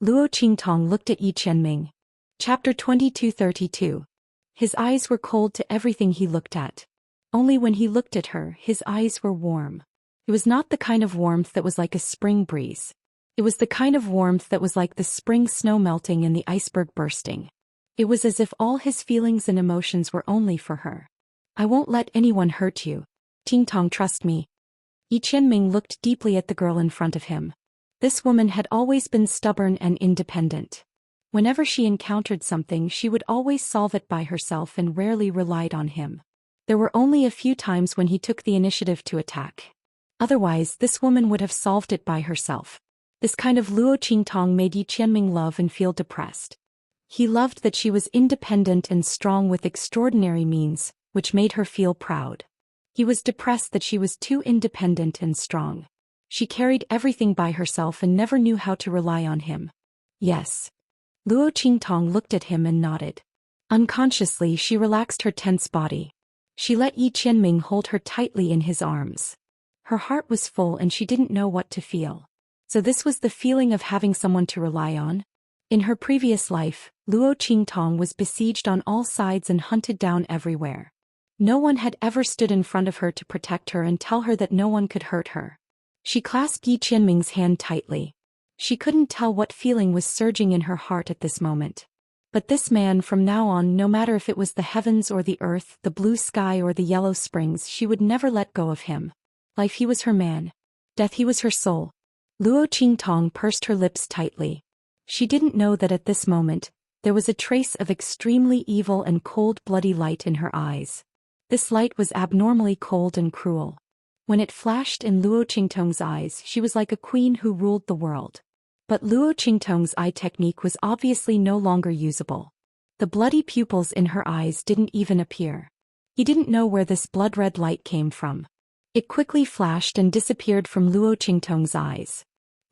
Luo Qingtong looked at Yi Qianming. Chapter 2232. His eyes were cold to everything he looked at. Only when he looked at her, his eyes were warm. It was not the kind of warmth that was like a spring breeze. It was the kind of warmth that was like the spring snow melting and the iceberg bursting. It was as if all his feelings and emotions were only for her. I won't let anyone hurt you. Qingtong, trust me. Yi Qianming looked deeply at the girl in front of him. This woman had always been stubborn and independent. Whenever she encountered something, she would always solve it by herself and rarely relied on him. There were only a few times when he took the initiative to attack. Otherwise, this woman would have solved it by herself. This kind of Luo Qingtong made Yi Qianming love and feel depressed. He loved that she was independent and strong with extraordinary means, which made her feel proud. He was depressed that she was too independent and strong. She carried everything by herself and never knew how to rely on him. Yes. Luo Qingtong looked at him and nodded. Unconsciously, she relaxed her tense body. She let Yi Qianming hold her tightly in his arms. Her heart was full and she didn't know what to feel. So this was the feeling of having someone to rely on? In her previous life, Luo Qingtong was besieged on all sides and hunted down everywhere. No one had ever stood in front of her to protect her and tell her that no one could hurt her. She clasped Yi Qianming's hand tightly. She couldn't tell what feeling was surging in her heart at this moment. But this man, from now on, no matter if it was the heavens or the earth, the blue sky or the yellow springs, she would never let go of him. Life, he was her man. Death, he was her soul. Luo Qingtong pursed her lips tightly. She didn't know that at this moment, there was a trace of extremely evil and cold-bloody light in her eyes. This light was abnormally cold and cruel. When it flashed in Luo Qingtong's eyes, she was like a queen who ruled the world. But Luo Qingtong's eye technique was obviously no longer usable. The bloody pupils in her eyes didn't even appear. He didn't know where this blood-red light came from. It quickly flashed and disappeared from Luo Qingtong's eyes.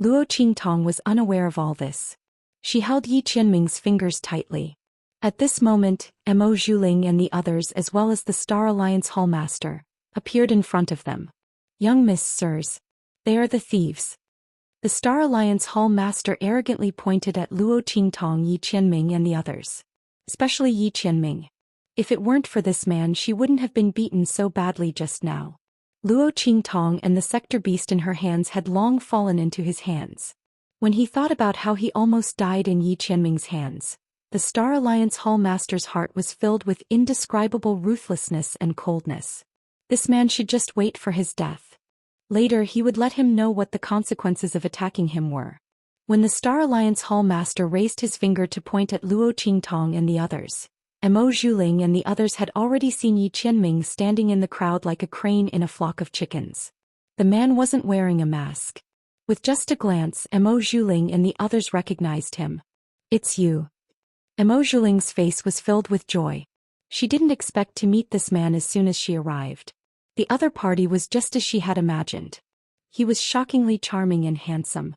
Luo Qingtong was unaware of all this. She held Yi Qianming's fingers tightly. At this moment, Mo Zhuling and the others, as well as the Star Alliance Hallmaster, appeared in front of them. Young Miss Sirs. They are the thieves. The Star Alliance Hallmaster arrogantly pointed at Luo Qingtong, Yi Qianming and the others. Especially Yi Qianming. If it weren't for this man, she wouldn't have been beaten so badly just now. Luo Qingtong and the sector beast in her hands had long fallen into his hands. When he thought about how he almost died in Yi Qianming's hands, the Star Alliance Hallmaster's heart was filled with indescribable ruthlessness and coldness. This man should just wait for his death. Later he would let him know what the consequences of attacking him were. When the Star Alliance Hallmaster raised his finger to point at Luo Qingtong and the others, Mo Zhuling and the others had already seen Yi Qianming standing in the crowd like a crane in a flock of chickens. The man wasn't wearing a mask. With just a glance, Mo Zhuling and the others recognized him. It's you. Mo Zhuling's face was filled with joy. She didn't expect to meet this man as soon as she arrived. The other party was just as she had imagined. He was shockingly charming and handsome.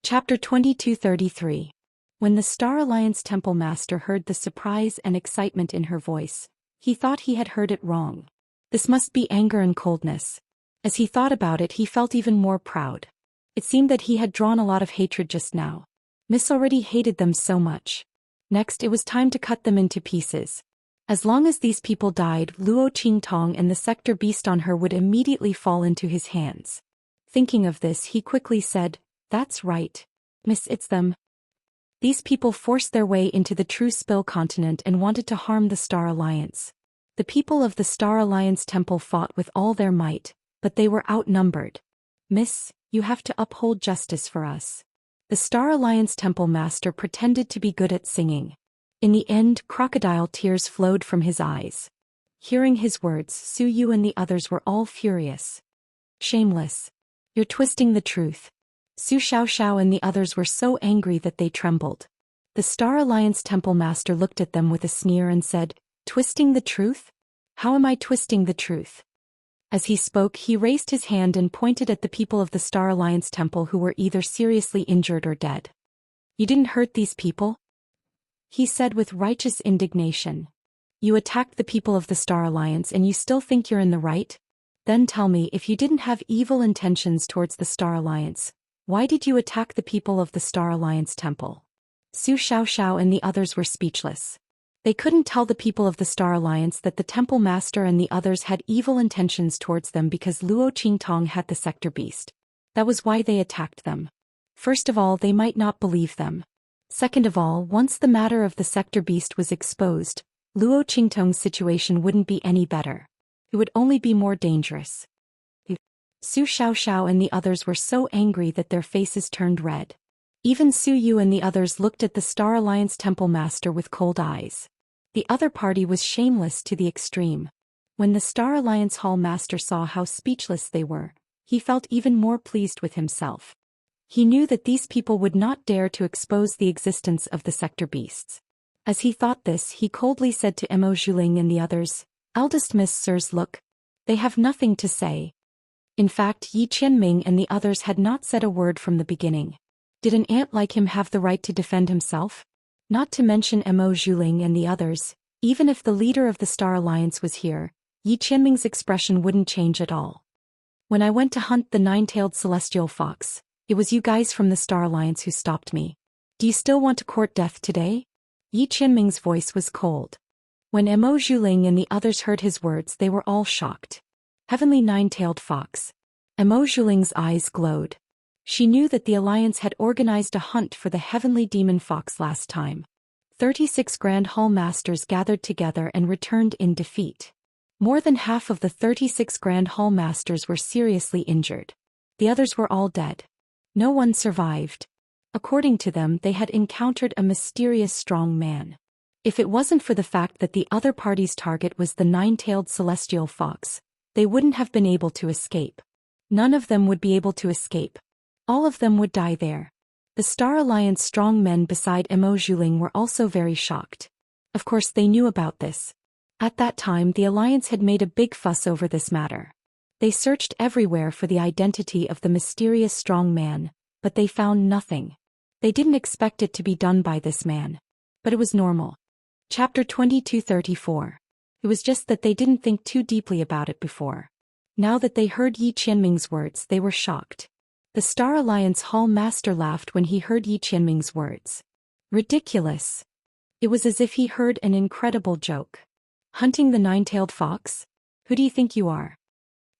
Chapter 2233. When the Star Alliance Temple Master heard the surprise and excitement in her voice, he thought he had heard it wrong. This must be anger and coldness. As he thought about it, he felt even more proud. It seemed that he had drawn a lot of hatred just now. Miss already hated them so much. Next, it was time to cut them into pieces. As long as these people died, Luo Qingtong and the sector beast on her would immediately fall into his hands. Thinking of this, he quickly said, "That's right. Miss, it's them." These people forced their way into the True Spill continent and wanted to harm the Star Alliance. The people of the Star Alliance temple fought with all their might, but they were outnumbered. "Miss, you have to uphold justice for us." The Star Alliance temple master pretended to be good at singing. In the end, crocodile tears flowed from his eyes. Hearing his words, Su Yu and the others were all furious. "Shameless. You're twisting the truth." Su Xiao and the others were so angry that they trembled. The Star Alliance temple master looked at them with a sneer and said, "Twisting the truth? How am I twisting the truth?" As he spoke, he raised his hand and pointed at the people of the Star Alliance temple who were either seriously injured or dead. "You didn't hurt these people?" he said with righteous indignation. "You attacked the people of the Star Alliance and you still think you're in the right? Then tell me, if you didn't have evil intentions towards the Star Alliance, why did you attack the people of the Star Alliance temple?" Su Xiao and the others were speechless. They couldn't tell the people of the Star Alliance that the temple master and the others had evil intentions towards them because Luo Qingtong had the sector beast. That was why they attacked them. First of all, they might not believe them. Second of all, once the matter of the sector beast was exposed, Luo Qingtong's situation wouldn't be any better. It would only be more dangerous. Su Xiao and the others were so angry that their faces turned red. Even Su Yu and the others looked at the Star Alliance temple master with cold eyes. The other party was shameless to the extreme. When the Star Alliance Hall Master saw how speechless they were, he felt even more pleased with himself. He knew that these people would not dare to expose the existence of the sector beasts. As he thought this, he coldly said to Mo Zhuling and the others, "Eldest Miss Sirs, look. They have nothing to say." In fact, Yi Qianming and the others had not said a word from the beginning. Did an ant like him have the right to defend himself? Not to mention Mo Zhuling and the others, even if the leader of the Star Alliance was here, Yi Qianming's expression wouldn't change at all. "When I went to hunt the nine-tailed celestial fox, it was you guys from the Star Alliance who stopped me. Do you still want to court death today?" Yi Qianming's voice was cold. When Mo Zhuling and the others heard his words, they were all shocked. Heavenly nine-tailed fox. Mo Zhuling's eyes glowed. She knew that the Alliance had organized a hunt for the heavenly demon fox last time. 36 Grand Hall Masters gathered together and returned in defeat. More than half of the 36 Grand Hall Masters were seriously injured. The others were all dead. No one survived. According to them, they had encountered a mysterious strong man. If it wasn't for the fact that the other party's target was the nine-tailed celestial fox, they wouldn't have been able to escape. None of them would be able to escape. All of them would die there. The Star Alliance strong men beside Mo Zhuling were also very shocked. Of course they knew about this. At that time the Alliance had made a big fuss over this matter. They searched everywhere for the identity of the mysterious strong man, but they found nothing. They didn't expect it to be done by this man. But it was normal. Chapter 2234. It was just that they didn't think too deeply about it before. Now that they heard Yi Qianming's words, they were shocked. The Star Alliance Hall Master laughed when he heard Yi Qianming's words. Ridiculous. It was as if he heard an incredible joke. Hunting the nine-tailed fox? Who do you think you are?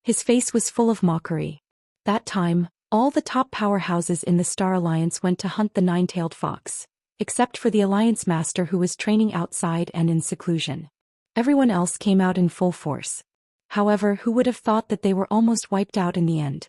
His face was full of mockery. That time, all the top powerhouses in the Star Alliance went to hunt the nine-tailed fox, except for the Alliance Master who was training outside and in seclusion. Everyone else came out in full force. However, who would have thought that they were almost wiped out in the end?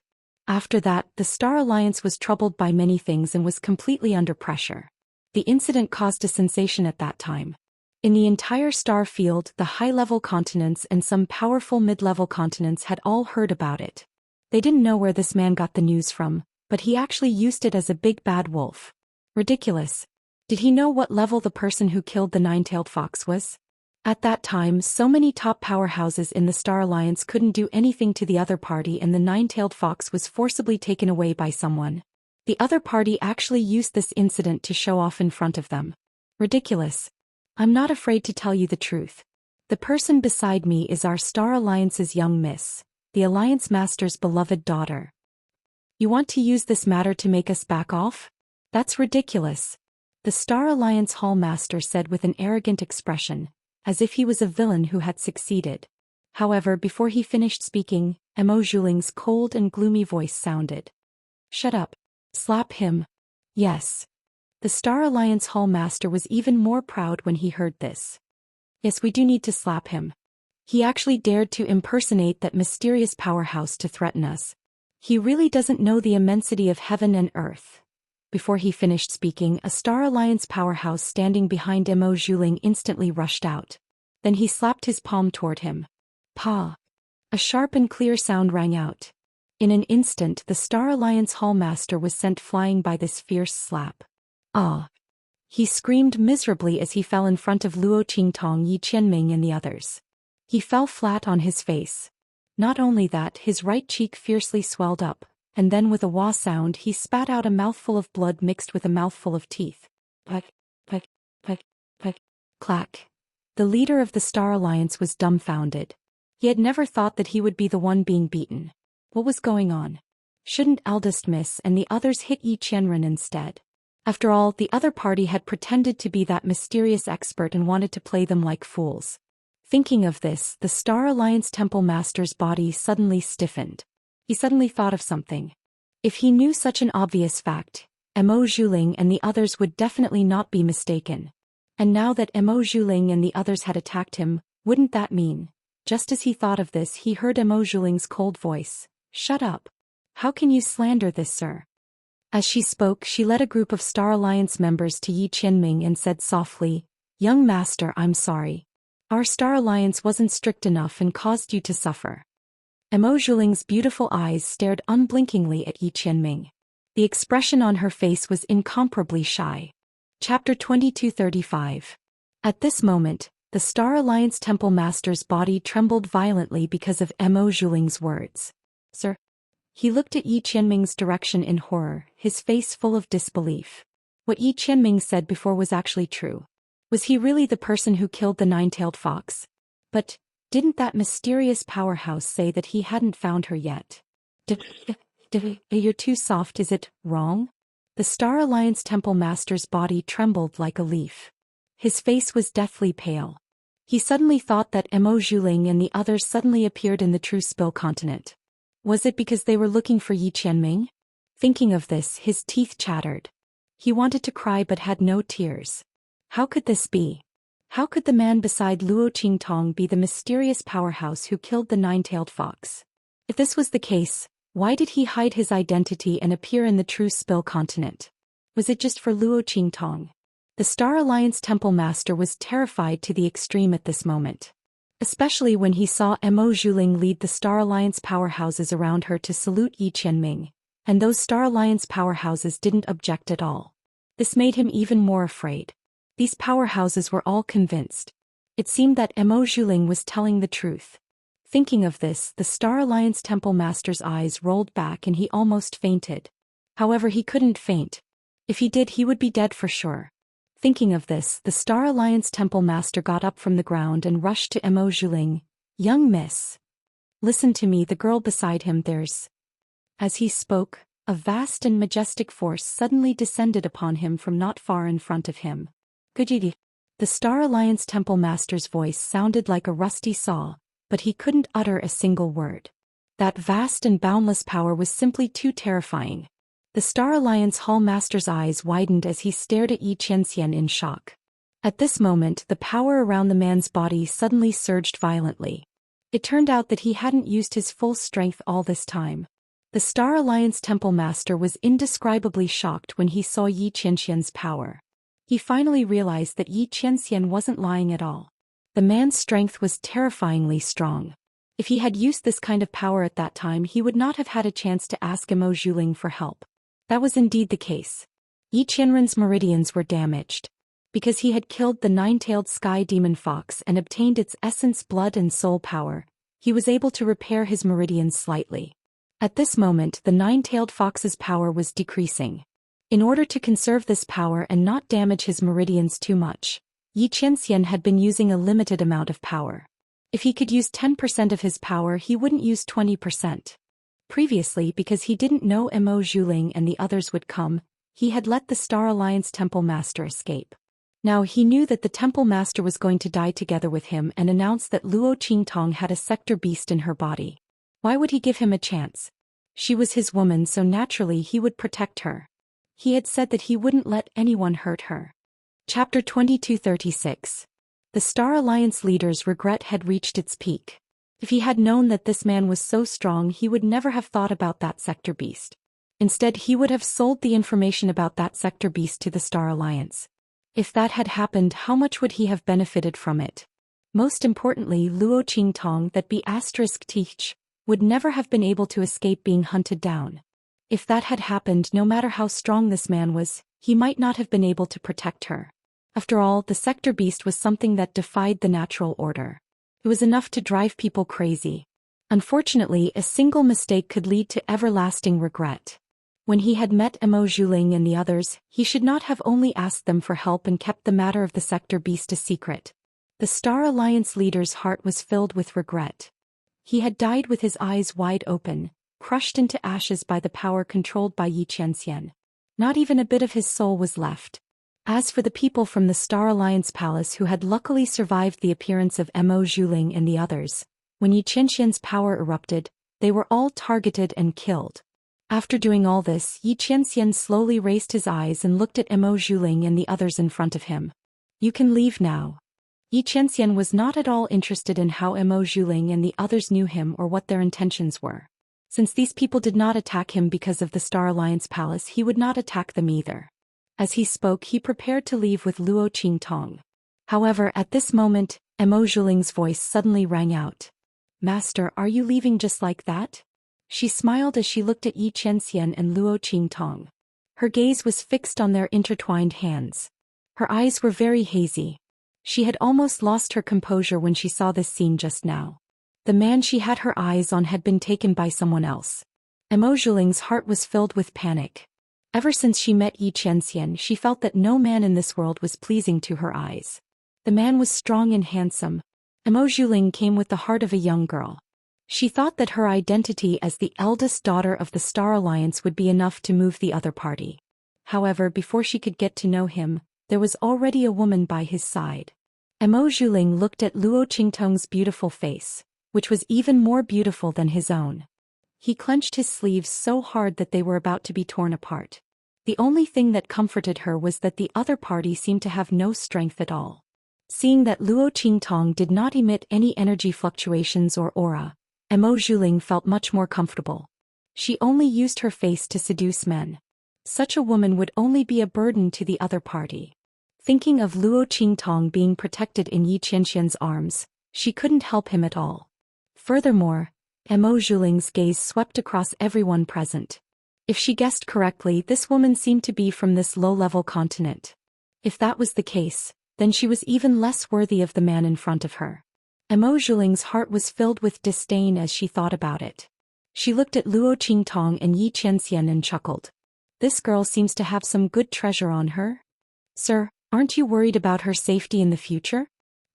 After that, the Star Alliance was troubled by many things and was completely under pressure. The incident caused a sensation at that time. In the entire star field, the high-level continents and some powerful mid-level continents had all heard about it. They didn't know where this man got the news from, but he actually used it as a big bad wolf. Ridiculous. Did he know what level the person who killed the nine-tailed fox was? At that time, so many top powerhouses in the Star Alliance couldn't do anything to the other party and the nine-tailed fox was forcibly taken away by someone. The other party actually used this incident to show off in front of them. Ridiculous. I'm not afraid to tell you the truth. The person beside me is our Star Alliance's young miss, the Alliance Master's beloved daughter. You want to use this matter to make us back off? That's ridiculous. The Star Alliance Hall Master said with an arrogant expression, as if he was a villain who had succeeded. However, before he finished speaking, Mo Zhuling's cold and gloomy voice sounded. Shut up. Slap him. Yes. The Star Alliance Hall Master was even more proud when he heard this. Yes, we do need to slap him. He actually dared to impersonate that mysterious powerhouse to threaten us. He really doesn't know the immensity of heaven and earth. Before he finished speaking, a Star Alliance powerhouse standing behind Mo Zhuling instantly rushed out. Then he slapped his palm toward him. Pa! A sharp and clear sound rang out. In an instant, the Star Alliance Hall Master was sent flying by this fierce slap. Ah! He screamed miserably as he fell in front of Luo Qingtong, Yi Qianming and the others. He fell flat on his face. Not only that, his right cheek fiercely swelled up, and then with a wah sound he spat out a mouthful of blood mixed with a mouthful of teeth. Puck, puck, puck, puck, clack. The leader of the Star Alliance was dumbfounded. He had never thought that he would be the one being beaten. What was going on? Shouldn't eldest miss and the others hit Yi Qianren instead? After all, the other party had pretended to be that mysterious expert and wanted to play them like fools. Thinking of this, the Star Alliance Temple Master's body suddenly stiffened. He suddenly thought of something. If he knew such an obvious fact, Mo Zhuling and the others would definitely not be mistaken. And now that Mo Zhuling and the others had attacked him, wouldn't that mean? Just as he thought of this, he heard Mo Zhuling's cold voice. Shut up. How can you slander this, sir? As she spoke, she led a group of Star Alliance members to Yi Qianming and said softly, Young Master, I'm sorry. Our Star Alliance wasn't strict enough and caused you to suffer. Mo Zhuling's beautiful eyes stared unblinkingly at Yi Qianming. The expression on her face was incomparably shy. Chapter 2235. At this moment, the Star Alliance Temple Master's body trembled violently because of Mo Zhuling's words. Sir? He looked at Yi Qianming's direction in horror, his face full of disbelief. What Yi Qianming said before was actually true. Was he really the person who killed the nine-tailed fox? But didn't that mysterious powerhouse say that he hadn't found her yet? You're too soft, is it wrong? The Star Alliance Temple Master's body trembled like a leaf. His face was deathly pale. He suddenly thought that Mo Zhuling and the others suddenly appeared in the True Spill continent. Was it because they were looking for Yi Qianming? Thinking of this, his teeth chattered. He wanted to cry but had no tears. How could this be? How could the man beside Luo Qingtong be the mysterious powerhouse who killed the nine-tailed fox? If this was the case, why did he hide his identity and appear in the True Spill continent? Was it just for Luo Qingtong? The Star Alliance Temple Master was terrified to the extreme at this moment. Especially when he saw Mo Zhuling lead the Star Alliance powerhouses around her to salute Yi Qianming, and those Star Alliance powerhouses didn't object at all. This made him even more afraid. These powerhouses were all convinced. It seemed that Mo Zhuling was telling the truth. Thinking of this, the Star Alliance Temple Master's eyes rolled back and he almost fainted. However, he couldn't faint. If he did, he would be dead for sure. Thinking of this, the Star Alliance Temple Master got up from the ground and rushed to Mo Zhuling. Young miss. Listen to me, the girl beside him, there's... As he spoke, a vast and majestic force suddenly descended upon him from not far in front of him. Gujidi. The Star Alliance Temple Master's voice sounded like a rusty saw, but he couldn't utter a single word. That vast and boundless power was simply too terrifying. The Star Alliance Hall Master's eyes widened as he stared at Yi Qianxian in shock. At this moment, the power around the man's body suddenly surged violently. It turned out that he hadn't used his full strength all this time. The Star Alliance Temple Master was indescribably shocked when he saw Yi Qianxian's power. He finally realized that Yi Qianxian wasn't lying at all. The man's strength was terrifyingly strong. If he had used this kind of power at that time, he would not have had a chance to ask Mo Zhuling for help. That was indeed the case. Yi Qianren's meridians were damaged. Because he had killed the nine-tailed sky demon fox and obtained its essence, blood and soul power, he was able to repair his meridians slightly. At this moment, the nine-tailed fox's power was decreasing. In order to conserve this power and not damage his meridians too much, Yi Qianxian had been using a limited amount of power. If he could use 10% of his power, he wouldn't use 20%. Previously, because he didn't know Mo Zhuling and the others would come, he had let the Star Alliance Temple Master escape. Now he knew that the Temple Master was going to die together with him and announced that Luo Qingtong had a sector beast in her body. Why would he give him a chance? She was his woman, so naturally he would protect her. He had said that he wouldn't let anyone hurt her. Chapter 2236. The Star Alliance leader's regret had reached its peak. If he had known that this man was so strong, he would never have thought about that sector beast. Instead, he would have sold the information about that sector beast to the Star Alliance. If that had happened, how much would he have benefited from it? Most importantly, Luo Qingtong, that be *teach, would never have been able to escape being hunted down. If that had happened, no matter how strong this man was, he might not have been able to protect her. After all, the sector beast was something that defied the natural order. It was enough to drive people crazy. Unfortunately, a single mistake could lead to everlasting regret. When he had met Mo Zhuling and the others, he should not have only asked them for help and kept the matter of the sector beast a secret. The Star Alliance leader's heart was filled with regret. He had died with his eyes wide open, crushed into ashes by the power controlled by Xianxia. Not even a bit of his soul was left. As for the people from the Star Alliance Palace who had luckily survived the appearance of Mo Zhuling and the others, when Xianxia's power erupted, they were all targeted and killed. After doing all this, Xianxia slowly raised his eyes and looked at Mo Zhuling and the others in front of him. You can leave now. Xianxia was not at all interested in how Mo Zhuling and the others knew him or what their intentions were. Since these people did not attack him because of the Star Alliance Palace, he would not attack them either. As he spoke, he prepared to leave with Luo Qingtong. However, at this moment, Mo Zhuling's voice suddenly rang out. Master, are you leaving just like that? She smiled as she looked at Xianxia and Luo Qingtong. Her gaze was fixed on their intertwined hands. Her eyes were very hazy. She had almost lost her composure when she saw this scene just now. The man she had her eyes on had been taken by someone else. Mo Zhuling's heart was filled with panic. Ever since she met Xianxia, she felt that no man in this world was pleasing to her eyes. The man was strong and handsome. Mo Zhuling came with the heart of a young girl. She thought that her identity as the eldest daughter of the Star Alliance would be enough to move the other party. However, before she could get to know him, there was already a woman by his side. Mo Zhuling looked at Luo Qingtong's beautiful face, which was even more beautiful than his own. He clenched his sleeves so hard that they were about to be torn apart. The only thing that comforted her was that the other party seemed to have no strength at all. Seeing that Luo Qingtong did not emit any energy fluctuations or aura, Mo Zhuling felt much more comfortable. She only used her face to seduce men. Such a woman would only be a burden to the other party. Thinking of Luo Qingtong being protected in Xianxia's arms, she couldn't help him at all. Furthermore, Mo Zhuling's gaze swept across everyone present. If she guessed correctly, this woman seemed to be from this low-level continent. If that was the case, then she was even less worthy of the man in front of her. Mo Zhuling's heart was filled with disdain as she thought about it. She looked at Luo Qingtong and Xianxia and chuckled. This girl seems to have some good treasure on her. Sir, aren't you worried about her safety in the future?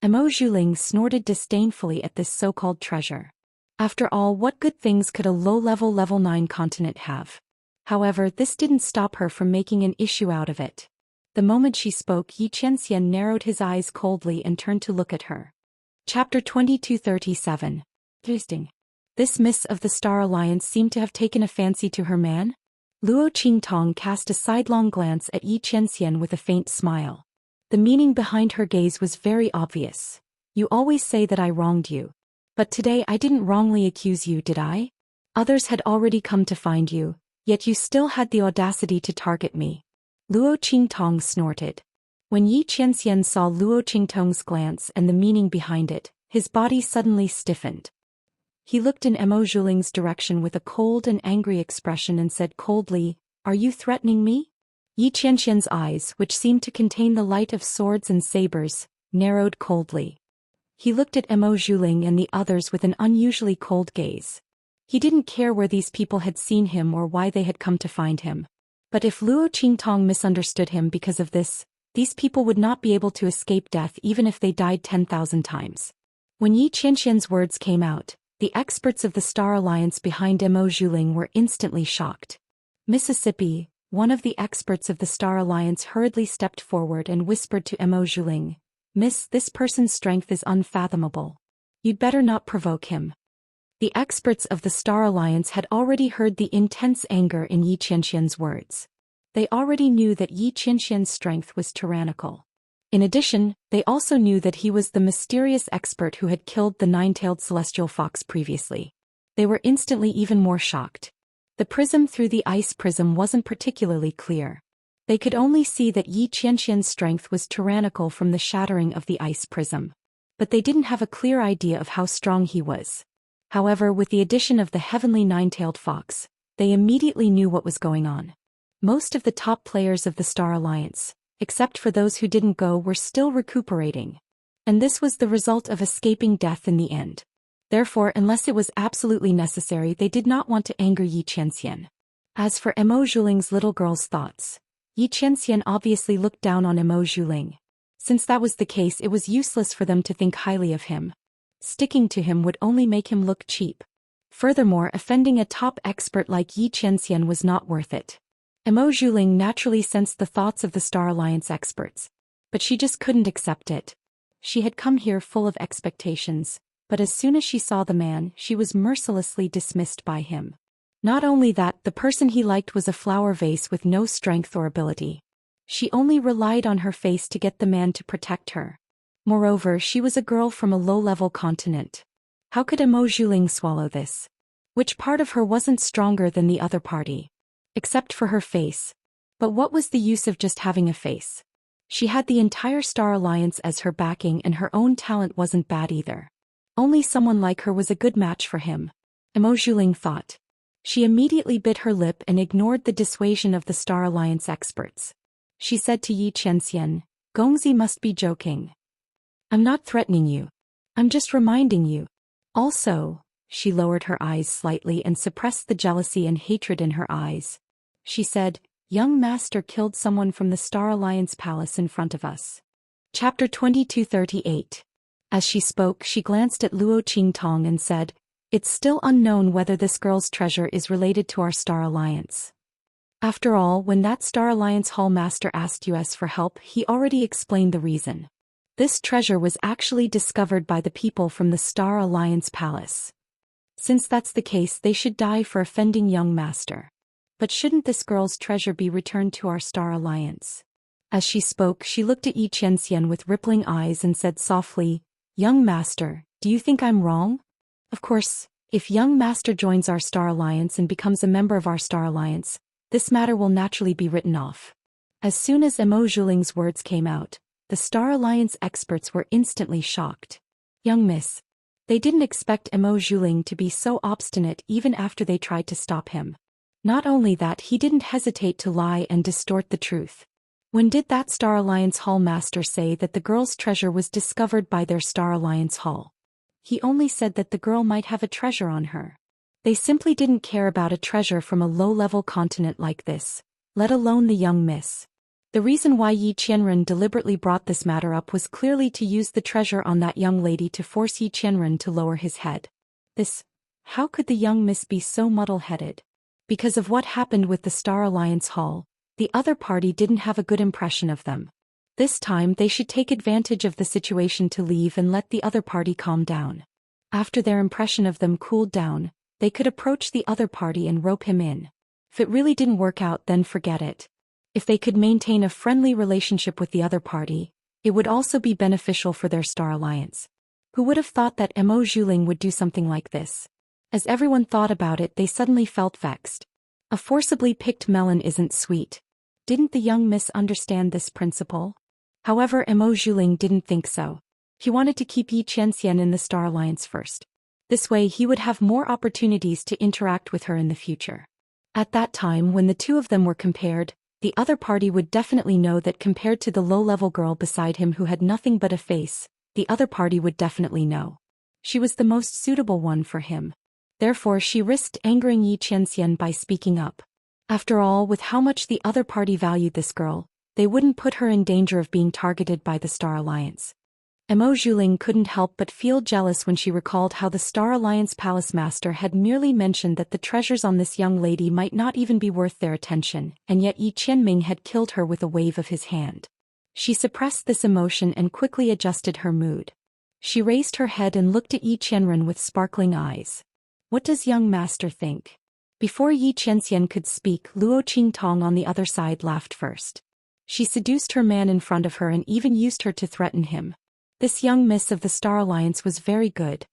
Mo Zhuling snorted disdainfully at this so-called treasure. After all, what good things could a low-level level 9 continent have? However, this didn't stop her from making an issue out of it. The moment she spoke, Xianxia narrowed his eyes coldly and turned to look at her. Chapter 2237. Interesting. This miss of the Star Alliance seemed to have taken a fancy to her man. Luo Qingtong cast a sidelong glance at Xianxia with a faint smile. The meaning behind her gaze was very obvious. You always say that I wronged you. But today I didn't wrongly accuse you, did I? Others had already come to find you, yet you still had the audacity to target me. Luo Qingtong snorted. When Xianxia saw Luo Qingtong's glance and the meaning behind it, his body suddenly stiffened. He looked in Mo Zhuling's direction with a cold and angry expression and said coldly, "Are you threatening me?" Xianxia's eyes, which seemed to contain the light of swords and sabers, narrowed coldly. He looked at Mo Zhuling and the others with an unusually cold gaze. He didn't care where these people had seen him or why they had come to find him. But if Luo Qingtong misunderstood him because of this, these people would not be able to escape death even if they died 10,000 times. When Yi Qianxian's words came out, the experts of the Star Alliance behind Mo Zhuling were instantly shocked. Mississippi, one of the experts of the Star Alliance, hurriedly stepped forward and whispered to Mo Zhuling, "Miss, this person's strength is unfathomable. You'd better not provoke him." The experts of the Star Alliance had already heard the intense anger in Yi Qianxian's words. They already knew that Yi Qianxian's strength was tyrannical. In addition, they also knew that he was the mysterious expert who had killed the nine-tailed celestial fox previously. They were instantly even more shocked. The prism through the ice prism wasn't particularly clear. They could only see that Yi Qianxian's strength was tyrannical from the shattering of the ice prism. But they didn't have a clear idea of how strong he was. However, with the addition of the heavenly nine-tailed fox, they immediately knew what was going on. Most of the top players of the Star Alliance, except for those who didn't go, were still recuperating. And this was the result of escaping death in the end. Therefore, unless it was absolutely necessary, they did not want to anger Yi Qianxian. As for Mo Zhuling's little girl's thoughts, Yi Qianxian obviously looked down on Mo Zhuling. Since that was the case, it was useless for them to think highly of him. Sticking to him would only make him look cheap. Furthermore, offending a top expert like Yi Qianxian was not worth it. Mo Zhuling naturally sensed the thoughts of the Star Alliance experts. But she just couldn't accept it. She had come here full of expectations, but as soon as she saw the man, she was mercilessly dismissed by him. Not only that, the person he liked was a flower vase with no strength or ability. She only relied on her face to get the man to protect her. Moreover, she was a girl from a low-level continent. How could Mo Zhuling swallow this? Which part of her wasn't stronger than the other party? Except for her face. But what was the use of just having a face? She had the entire Star Alliance as her backing, and her own talent wasn't bad either. Only someone like her was a good match for him, Mo Zhuling thought. She immediately bit her lip and ignored the dissuasion of the Star Alliance experts. She said to Yi Qianxian, "Gongzi must be joking. I'm not threatening you. I'm just reminding you. Also," she lowered her eyes slightly and suppressed the jealousy and hatred in her eyes. She said, "Young master killed someone from the Star Alliance palace in front of us." Chapter 2238. As she spoke, she glanced at Luo Qingtong and said, "It's still unknown whether this girl's treasure is related to our Star Alliance. After all, when that Star Alliance Hall Master asked us for help, he already explained the reason. This treasure was actually discovered by the people from the Star Alliance Palace. Since that's the case, they should die for offending young master. But shouldn't this girl's treasure be returned to our Star Alliance?" As she spoke, she looked at Yi Qianxian with rippling eyes and said softly, "Young master, do you think I'm wrong? Of course, if young master joins our Star Alliance and becomes a member of our Star Alliance, this matter will naturally be written off." As soon as Mo Zhuling's words came out, the Star Alliance experts were instantly shocked. "Young miss." They didn't expect Mo Zhuling to be so obstinate even after they tried to stop him. Not only that, he didn't hesitate to lie and distort the truth. When did that Star Alliance Hall Master say that the girl's treasure was discovered by their Star Alliance Hall? He only said that the girl might have a treasure on her. They simply didn't care about a treasure from a low-level continent like this, let alone the young miss. The reason why Yi Qianren deliberately brought this matter up was clearly to use the treasure on that young lady to force Yi Qianren to lower his head. How could the young miss be so muddle-headed? Because of what happened with the Star Alliance Hall, the other party didn't have a good impression of them. This time they should take advantage of the situation to leave and let the other party calm down. After their impression of them cooled down, they could approach the other party and rope him in. If it really didn't work out, then forget it. If they could maintain a friendly relationship with the other party, it would also be beneficial for their Star Alliance. Who would have thought that Mo Zhuling would do something like this? As everyone thought about it, they suddenly felt vexed. A forcibly picked melon isn't sweet. Didn't the young miss understand this principle? However, Mo Zhuling didn't think so. He wanted to keep Yi Qianxian in the Star Alliance first. This way he would have more opportunities to interact with her in the future. At that time, when the two of them were compared, the other party would definitely know that compared to the low-level girl beside him who had nothing but a face, the other party would definitely know. She was the most suitable one for him. Therefore she risked angering Yi Qianxian by speaking up. After all, with how much the other party valued this girl, they wouldn't put her in danger of being targeted by the Star Alliance. Emo Zhuling couldn't help but feel jealous when she recalled how the Star Alliance Palace Master had merely mentioned that the treasures on this young lady might not even be worth their attention, and yet Yi Qianming had killed her with a wave of his hand. She suppressed this emotion and quickly adjusted her mood. She raised her head and looked at Yi Qianren with sparkling eyes. What does young master think? Before Yi Qianxian could speak, Luo Qingtong on the other side laughed first. She seduced her man in front of her and even used her to threaten him. This young miss of the Star Alliance was very good.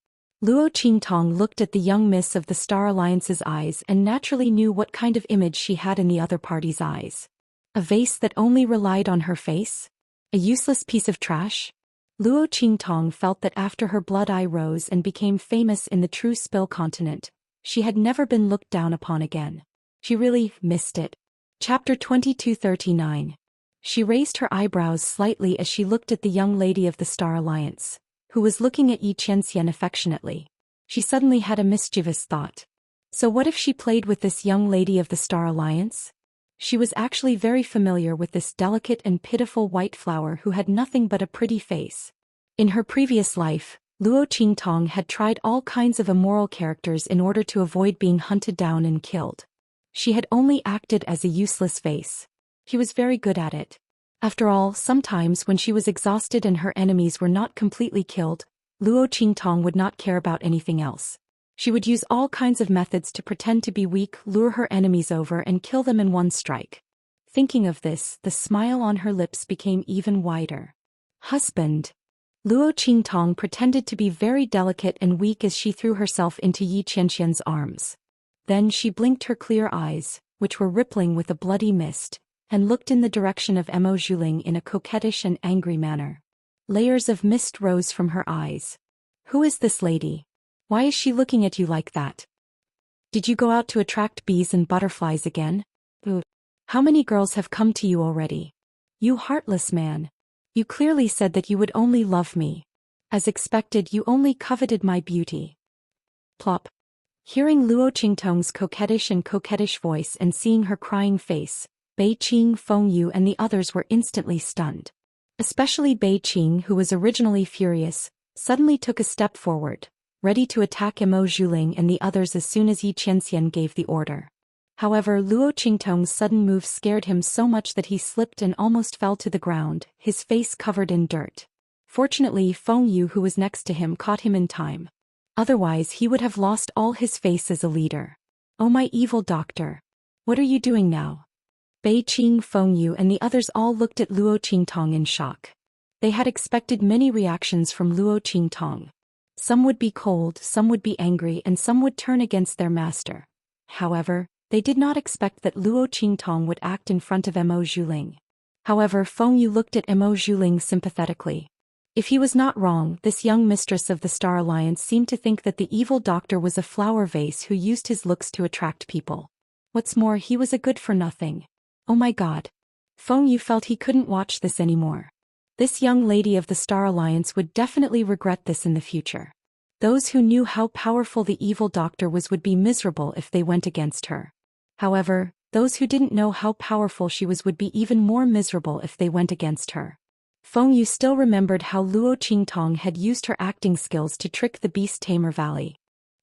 Luo Qingtong looked at the young miss of the Star Alliance's eyes and naturally knew what kind of image she had in the other party's eyes. A vase that only relied on her face? A useless piece of trash? Luo Qingtong felt that after her blood eye rose and became famous in the true Spill continent, she had never been looked down upon again. She really missed it. Chapter 2239. She raised her eyebrows slightly as she looked at the young lady of the Star Alliance, who was looking at Yi Qianxian affectionately. She suddenly had a mischievous thought. So what if she played with this young lady of the Star Alliance? She was actually very familiar with this delicate and pitiful white flower who had nothing but a pretty face. In her previous life, Luo Qingtong had tried all kinds of immoral characters in order to avoid being hunted down and killed. She had only acted as a useless vase. She was very good at it. After all, sometimes when she was exhausted and her enemies were not completely killed, Luo Qingtong would not care about anything else. She would use all kinds of methods to pretend to be weak, lure her enemies over and kill them in one strike. Thinking of this, the smile on her lips became even wider. Husband. Luo Qingtong pretended to be very delicate and weak as she threw herself into Yi Qianxian's arms. Then she blinked her clear eyes, which were rippling with a bloody mist, and looked in the direction of Emo Zhuling in a coquettish and angry manner. Layers of mist rose from her eyes. Who is this lady? Why is she looking at you like that? Did you go out to attract bees and butterflies again? How many girls have come to you already? You heartless man. You clearly said that you would only love me. As expected, you only coveted my beauty. Plop. Hearing Luo Qingtong's coquettish voice and seeing her crying face, Bei Qing, Feng Yu and the others were instantly stunned. Especially Bei Qing, who was originally furious, suddenly took a step forward, ready to attack Emo Zhuling and the others as soon as Yi Qianxian gave the order. However, Luo Qingtong's sudden move scared him so much that he slipped and almost fell to the ground, his face covered in dirt. Fortunately, Feng Yu, who was next to him, caught him in time. Otherwise he would have lost all his face as a leader. Oh my evil doctor! What are you doing now? Bei Qing, Feng Yu and the others all looked at Luo Qingtong in shock. They had expected many reactions from Luo Qingtong. Some would be cold, some would be angry and some would turn against their master. However, they did not expect that Luo Qingtong would act in front of Emo Zhuling. However, Feng Yu looked at Emo Zhuling sympathetically. If he was not wrong, this young mistress of the Star Alliance seemed to think that the evil doctor was a flower vase who used his looks to attract people. What's more, he was a good-for-nothing. Oh my god. Feng Yu felt he couldn't watch this anymore. This young lady of the Star Alliance would definitely regret this in the future. Those who knew how powerful the evil doctor was would be miserable if they went against her. However, those who didn't know how powerful she was would be even more miserable if they went against her. Feng Yu still remembered how Luo Qingtong had used her acting skills to trick the Beast Tamer Valley.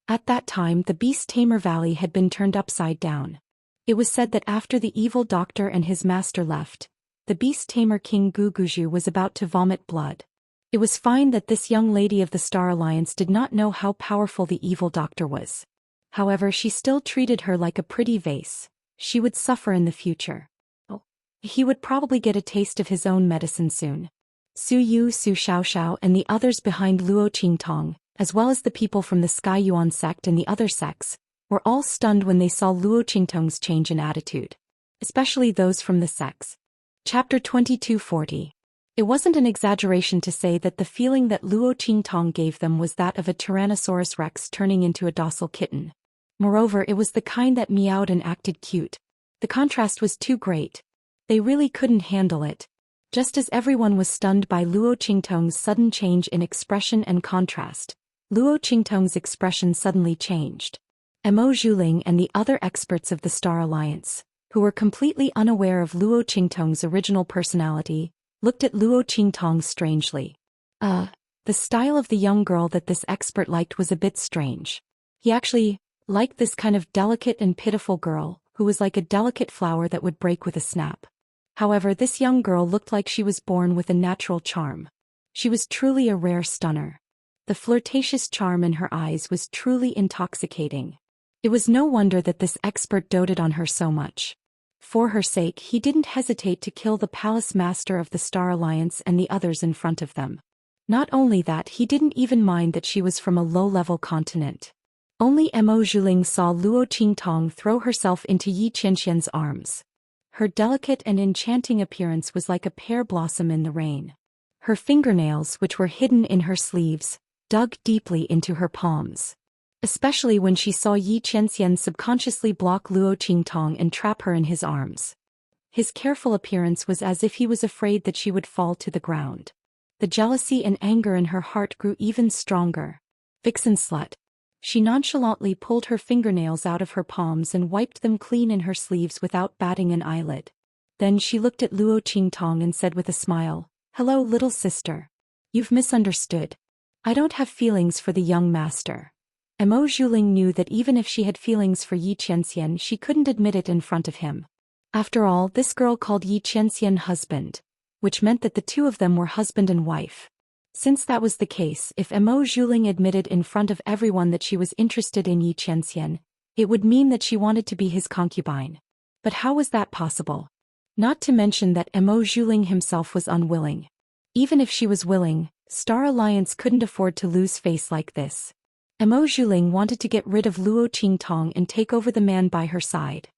At that time, the Beast Tamer Valley had been turned upside down. It was said that after the evil doctor and his master left, the Beast Tamer King Guguju was about to vomit blood. It was fine that this young lady of the Star Alliance did not know how powerful the evil doctor was. However, she still treated her like a pretty vase. She would suffer in the future. Oh, he would probably get a taste of his own medicine soon. Su Yu, Su Xiaoxiao and the others behind Luo Qingtong, as well as the people from the Sky Yuan sect and the other sects, were all stunned when they saw Luo Qingtong's change in attitude. Especially those from the sects. Chapter 2240. It wasn't an exaggeration to say that the feeling that Luo Qingtong gave them was that of a Tyrannosaurus Rex turning into a docile kitten. Moreover, it was the kind that meowed and acted cute. The contrast was too great. They really couldn't handle it. Just as everyone was stunned by Luo Qingtong's sudden change in expression and contrast, Luo Qingtong's expression suddenly changed. Emo Zhuling and the other experts of the Star Alliance, who were completely unaware of Luo Qingtong's original personality, looked at Luo Qingtong strangely. The style of the young girl that this expert liked was a bit strange. He actually liked this kind of delicate and pitiful girl, who was like a delicate flower that would break with a snap. However, this young girl looked like she was born with a natural charm. She was truly a rare stunner. The flirtatious charm in her eyes was truly intoxicating. It was no wonder that this expert doted on her so much. For her sake, he didn't hesitate to kill the palace master of the Star Alliance and the others in front of them. Not only that, he didn't even mind that she was from a low-level continent. Only Mo Zhuling saw Luo Qingtong throw herself into Yi Qianxian's arms. Her delicate and enchanting appearance was like a pear blossom in the rain. Her fingernails, which were hidden in her sleeves, dug deeply into her palms. Especially when she saw Yi Qianxian subconsciously block Luo Qingtong and trap her in his arms. His careful appearance was as if he was afraid that she would fall to the ground. The jealousy and anger in her heart grew even stronger. Vixen slut. She nonchalantly pulled her fingernails out of her palms and wiped them clean in her sleeves without batting an eyelid. Then she looked at Luo Qingtong and said with a smile, "Hello, little sister. You've misunderstood. I don't have feelings for the young master." Mo Zhuling knew that even if she had feelings for Yi Qianxian, she couldn't admit it in front of him. After all, this girl called Yi Qianxian husband, which meant that the two of them were husband and wife. Since that was the case, if Mo Zhuling admitted in front of everyone that she was interested in Yi Qianxian, it would mean that she wanted to be his concubine. But how was that possible? Not to mention that Mo Zhuling himself was unwilling. Even if she was willing, Star Alliance couldn't afford to lose face like this. Mo Zhuling wanted to get rid of Luo Qingtong and take over the man by her side.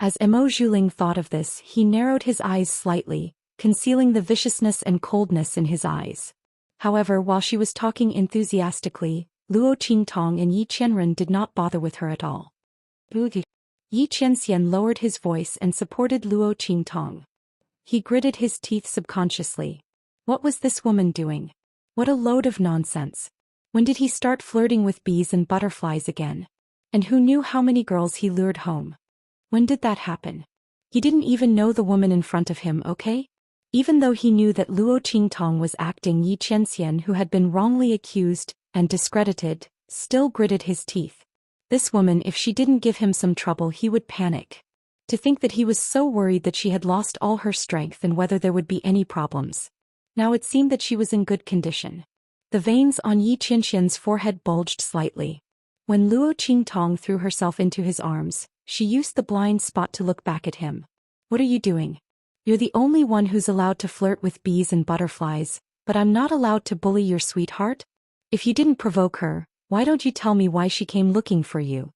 As Mo Zhuling thought of this, he narrowed his eyes slightly, concealing the viciousness and coldness in his eyes. However, while she was talking enthusiastically, Luo Qingtong and Yi Qianren did not bother with her at all. Yi Qianxian lowered his voice and supported Luo Qingtong. He gritted his teeth subconsciously. What was this woman doing? What a load of nonsense. When did he start flirting with bees and butterflies again? And who knew how many girls he lured home? When did that happen? He didn't even know the woman in front of him, okay? Even though he knew that Luo Qingtong was acting Yi Qianxian, who had been wrongly accused and discredited, still gritted his teeth. This woman, if she didn't give him some trouble, he would panic. To think that he was so worried that she had lost all her strength and whether there would be any problems. Now it seemed that she was in good condition. The veins on Yi Qianxian's forehead bulged slightly. When Luo Qingtong threw herself into his arms, she used the blind spot to look back at him. What are you doing? You're the only one who's allowed to flirt with bees and butterflies, but I'm not allowed to bully your sweetheart? If you didn't provoke her, why don't you tell me why she came looking for you?